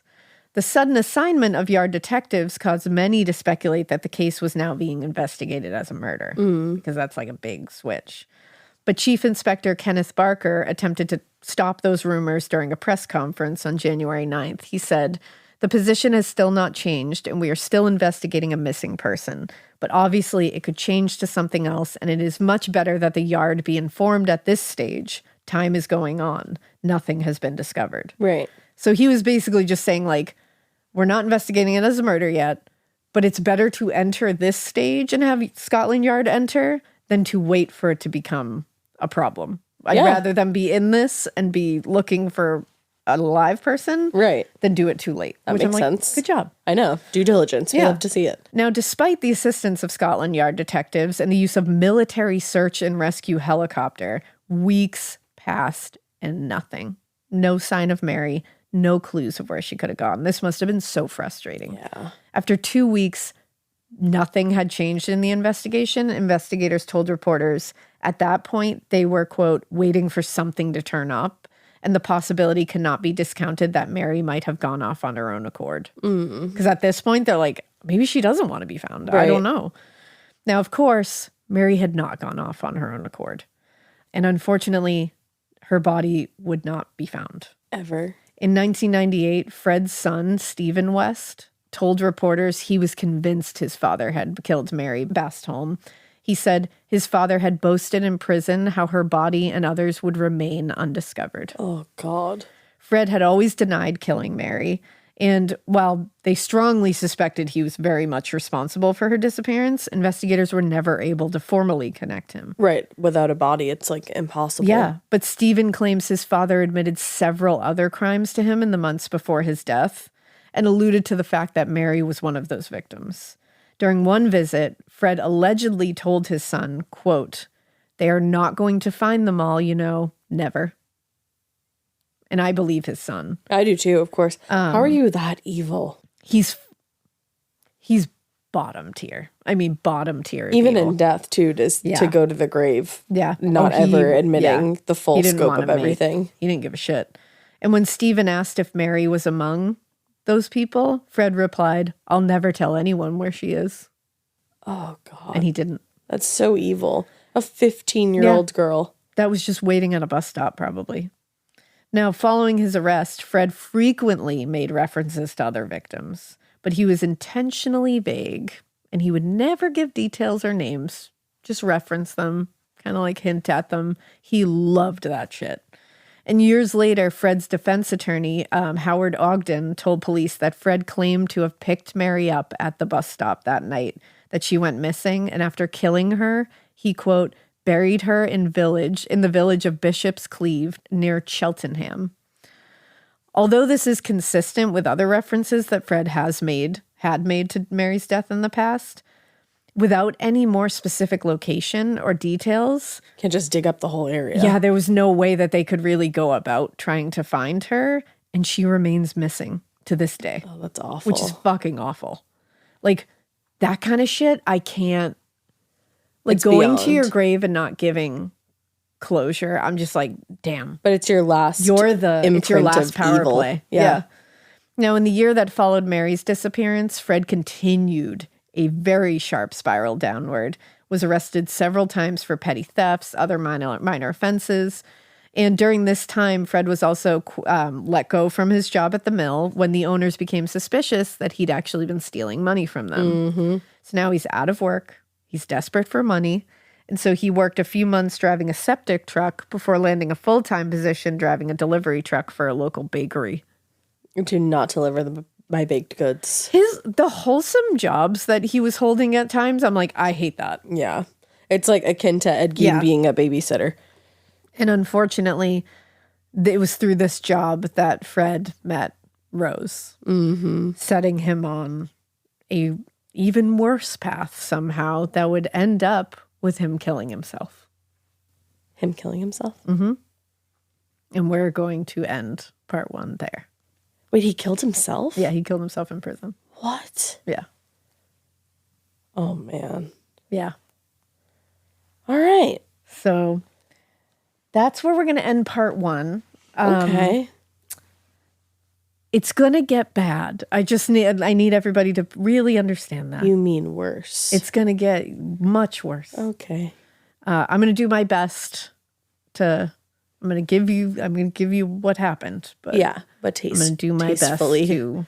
Speaker 1: The sudden assignment of yard detectives caused many to speculate that the case was now being investigated as a murder, because that's a big switch. But Chief Inspector Kenneth Barker attempted to stop those rumors during a press conference on January 9th. He said, the position has still not changed, and we are still investigating a missing person. But obviously it could change to something else, and it is much better that the yard be informed at this stage. Time is going on. Nothing has been discovered.
Speaker 2: Right.
Speaker 1: So he was basically just saying, we're not investigating it as a murder yet, but it's better to enter this stage and have Scotland Yard enter than to wait for it to become a problem. I'd rather them be in this and be looking for a live person than do it too late.
Speaker 2: That makes sense.
Speaker 1: Good job.
Speaker 2: I know. Due diligence. We love to see it.
Speaker 1: Now, despite the assistance of Scotland Yard detectives and the use of military search and rescue helicopter, weeks passed and nothing. No sign of Mary. No clues of where she could have gone. This must have been so frustrating.
Speaker 2: Yeah.
Speaker 1: After 2 weeks, nothing had changed in the investigation. Investigators told reporters at that point they were, quote, waiting for something to turn up, and the possibility cannot be discounted that Mary might have gone off on her own accord. Because at this point, they're like, maybe she doesn't want to be found. I don't know. Now, of course, Mary had not gone off on her own accord. And unfortunately, her body would not be found.
Speaker 2: Ever.
Speaker 1: In 1998, Fred's son, Stephen West, told reporters he was convinced his father had killed Mary Bastholm. He said his father had boasted in prison how her body and others would remain undiscovered.
Speaker 2: Oh, God.
Speaker 1: Fred had always denied killing Mary, and while they strongly suspected he was very much responsible for her disappearance, investigators were never able to formally connect him.
Speaker 2: Right. Without a body, it's like impossible.
Speaker 1: Yeah, but Stephen claims his father admitted several other crimes to him in the months before his death and alluded to the fact that Mary was one of those victims. During one visit, Fred allegedly told his son, quote, "They are not going to find them all, you know, never." And I believe his son.
Speaker 2: I do too, of course. How are you that evil?
Speaker 1: He's bottom tier. I mean, bottom tier.
Speaker 2: Even
Speaker 1: evil.
Speaker 2: in death, too, to go to the grave.
Speaker 1: Yeah.
Speaker 2: Not ever admitting the full
Speaker 1: He didn't
Speaker 2: scope
Speaker 1: want
Speaker 2: of
Speaker 1: to
Speaker 2: everything.
Speaker 1: He didn't give a shit. And when Stephen asked if Mary was among those people, Fred replied, "I'll never tell anyone where she is."
Speaker 2: Oh, God.
Speaker 1: And he didn't.
Speaker 2: That's so evil. A 15-year-old girl.
Speaker 1: That was just waiting at a bus stop, probably. Now, following his arrest, Fred frequently made references to other victims, but he was intentionally vague, and he would never give details or names, just reference them, kind of like hint at them. He loved that shit. And years later, Fred's defense attorney, Howard Ogden, told police that Fred claimed to have picked Mary up at the bus stop that night, that she went missing, and after killing her, he, quote, buried her in the village of Bishop's Cleeve near Cheltenham. Although this is consistent with other references that Fred had made to Mary's death in the past, without any more specific location or details.
Speaker 2: Can't just dig up the whole area.
Speaker 1: Yeah, there was no way that they could really go about trying to find her, and she remains missing to this day.
Speaker 2: Oh, that's awful.
Speaker 1: Which is fucking awful. Like, that kind of shit, I can't. Like,
Speaker 2: It's
Speaker 1: going to
Speaker 2: beyond.
Speaker 1: your grave and not giving closure, I'm just like, damn.
Speaker 2: But it's your last
Speaker 1: It's your last
Speaker 2: of
Speaker 1: power
Speaker 2: evil.
Speaker 1: play.
Speaker 2: Yeah.
Speaker 1: Now, in the year that followed Mary's disappearance, Fred continued a very sharp spiral downward, was arrested several times for petty thefts, other minor offenses. And during this time, Fred was also let go from his job at the mill when the owners became suspicious that he'd actually been stealing money from them.
Speaker 2: Mm-hmm.
Speaker 1: So now he's out of work. He's desperate for money. And so he worked a few months driving a septic truck before landing a full-time position driving a delivery truck for a local bakery.
Speaker 2: To not deliver my baked goods.
Speaker 1: The wholesome jobs that he was holding at times, I'm like, I hate that.
Speaker 2: Yeah. It's like akin to Ed Gein being a babysitter.
Speaker 1: And unfortunately, it was through this job that Fred met Rose, setting him on a even worse path somehow that would end up with him killing himself.
Speaker 2: Him killing himself?
Speaker 1: Mm-hmm. And we're going to end part 1 there.
Speaker 2: Wait, he killed himself?
Speaker 1: Yeah, he killed himself in prison.
Speaker 2: What?
Speaker 1: Yeah.
Speaker 2: Oh, man.
Speaker 1: Yeah.
Speaker 2: All right.
Speaker 1: So that's where we're going to end part 1.
Speaker 2: Okay.
Speaker 1: It's going to get bad. I need everybody to really understand that.
Speaker 2: You mean worse.
Speaker 1: It's going to get much worse.
Speaker 2: Okay.
Speaker 1: I'm going to do my best I'm going to give you what happened, but
Speaker 2: yeah, but
Speaker 1: I'm going to do my
Speaker 2: tastefully.
Speaker 1: best to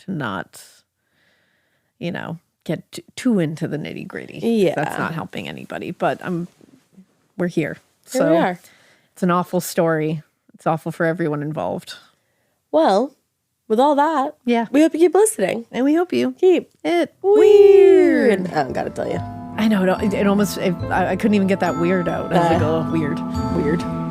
Speaker 1: not, get too into the nitty gritty.
Speaker 2: Yeah.
Speaker 1: That's not helping anybody, but we're here.
Speaker 2: Here we are.
Speaker 1: It's an awful story. It's awful for everyone involved.
Speaker 2: Well, with all that,
Speaker 1: Yeah.
Speaker 2: we hope you keep listening.
Speaker 1: And we hope you
Speaker 2: Keep
Speaker 1: it
Speaker 2: weird. I don't gotta tell you.
Speaker 1: I know. It almost, I couldn't even get that weird out. I was like, oh, weird.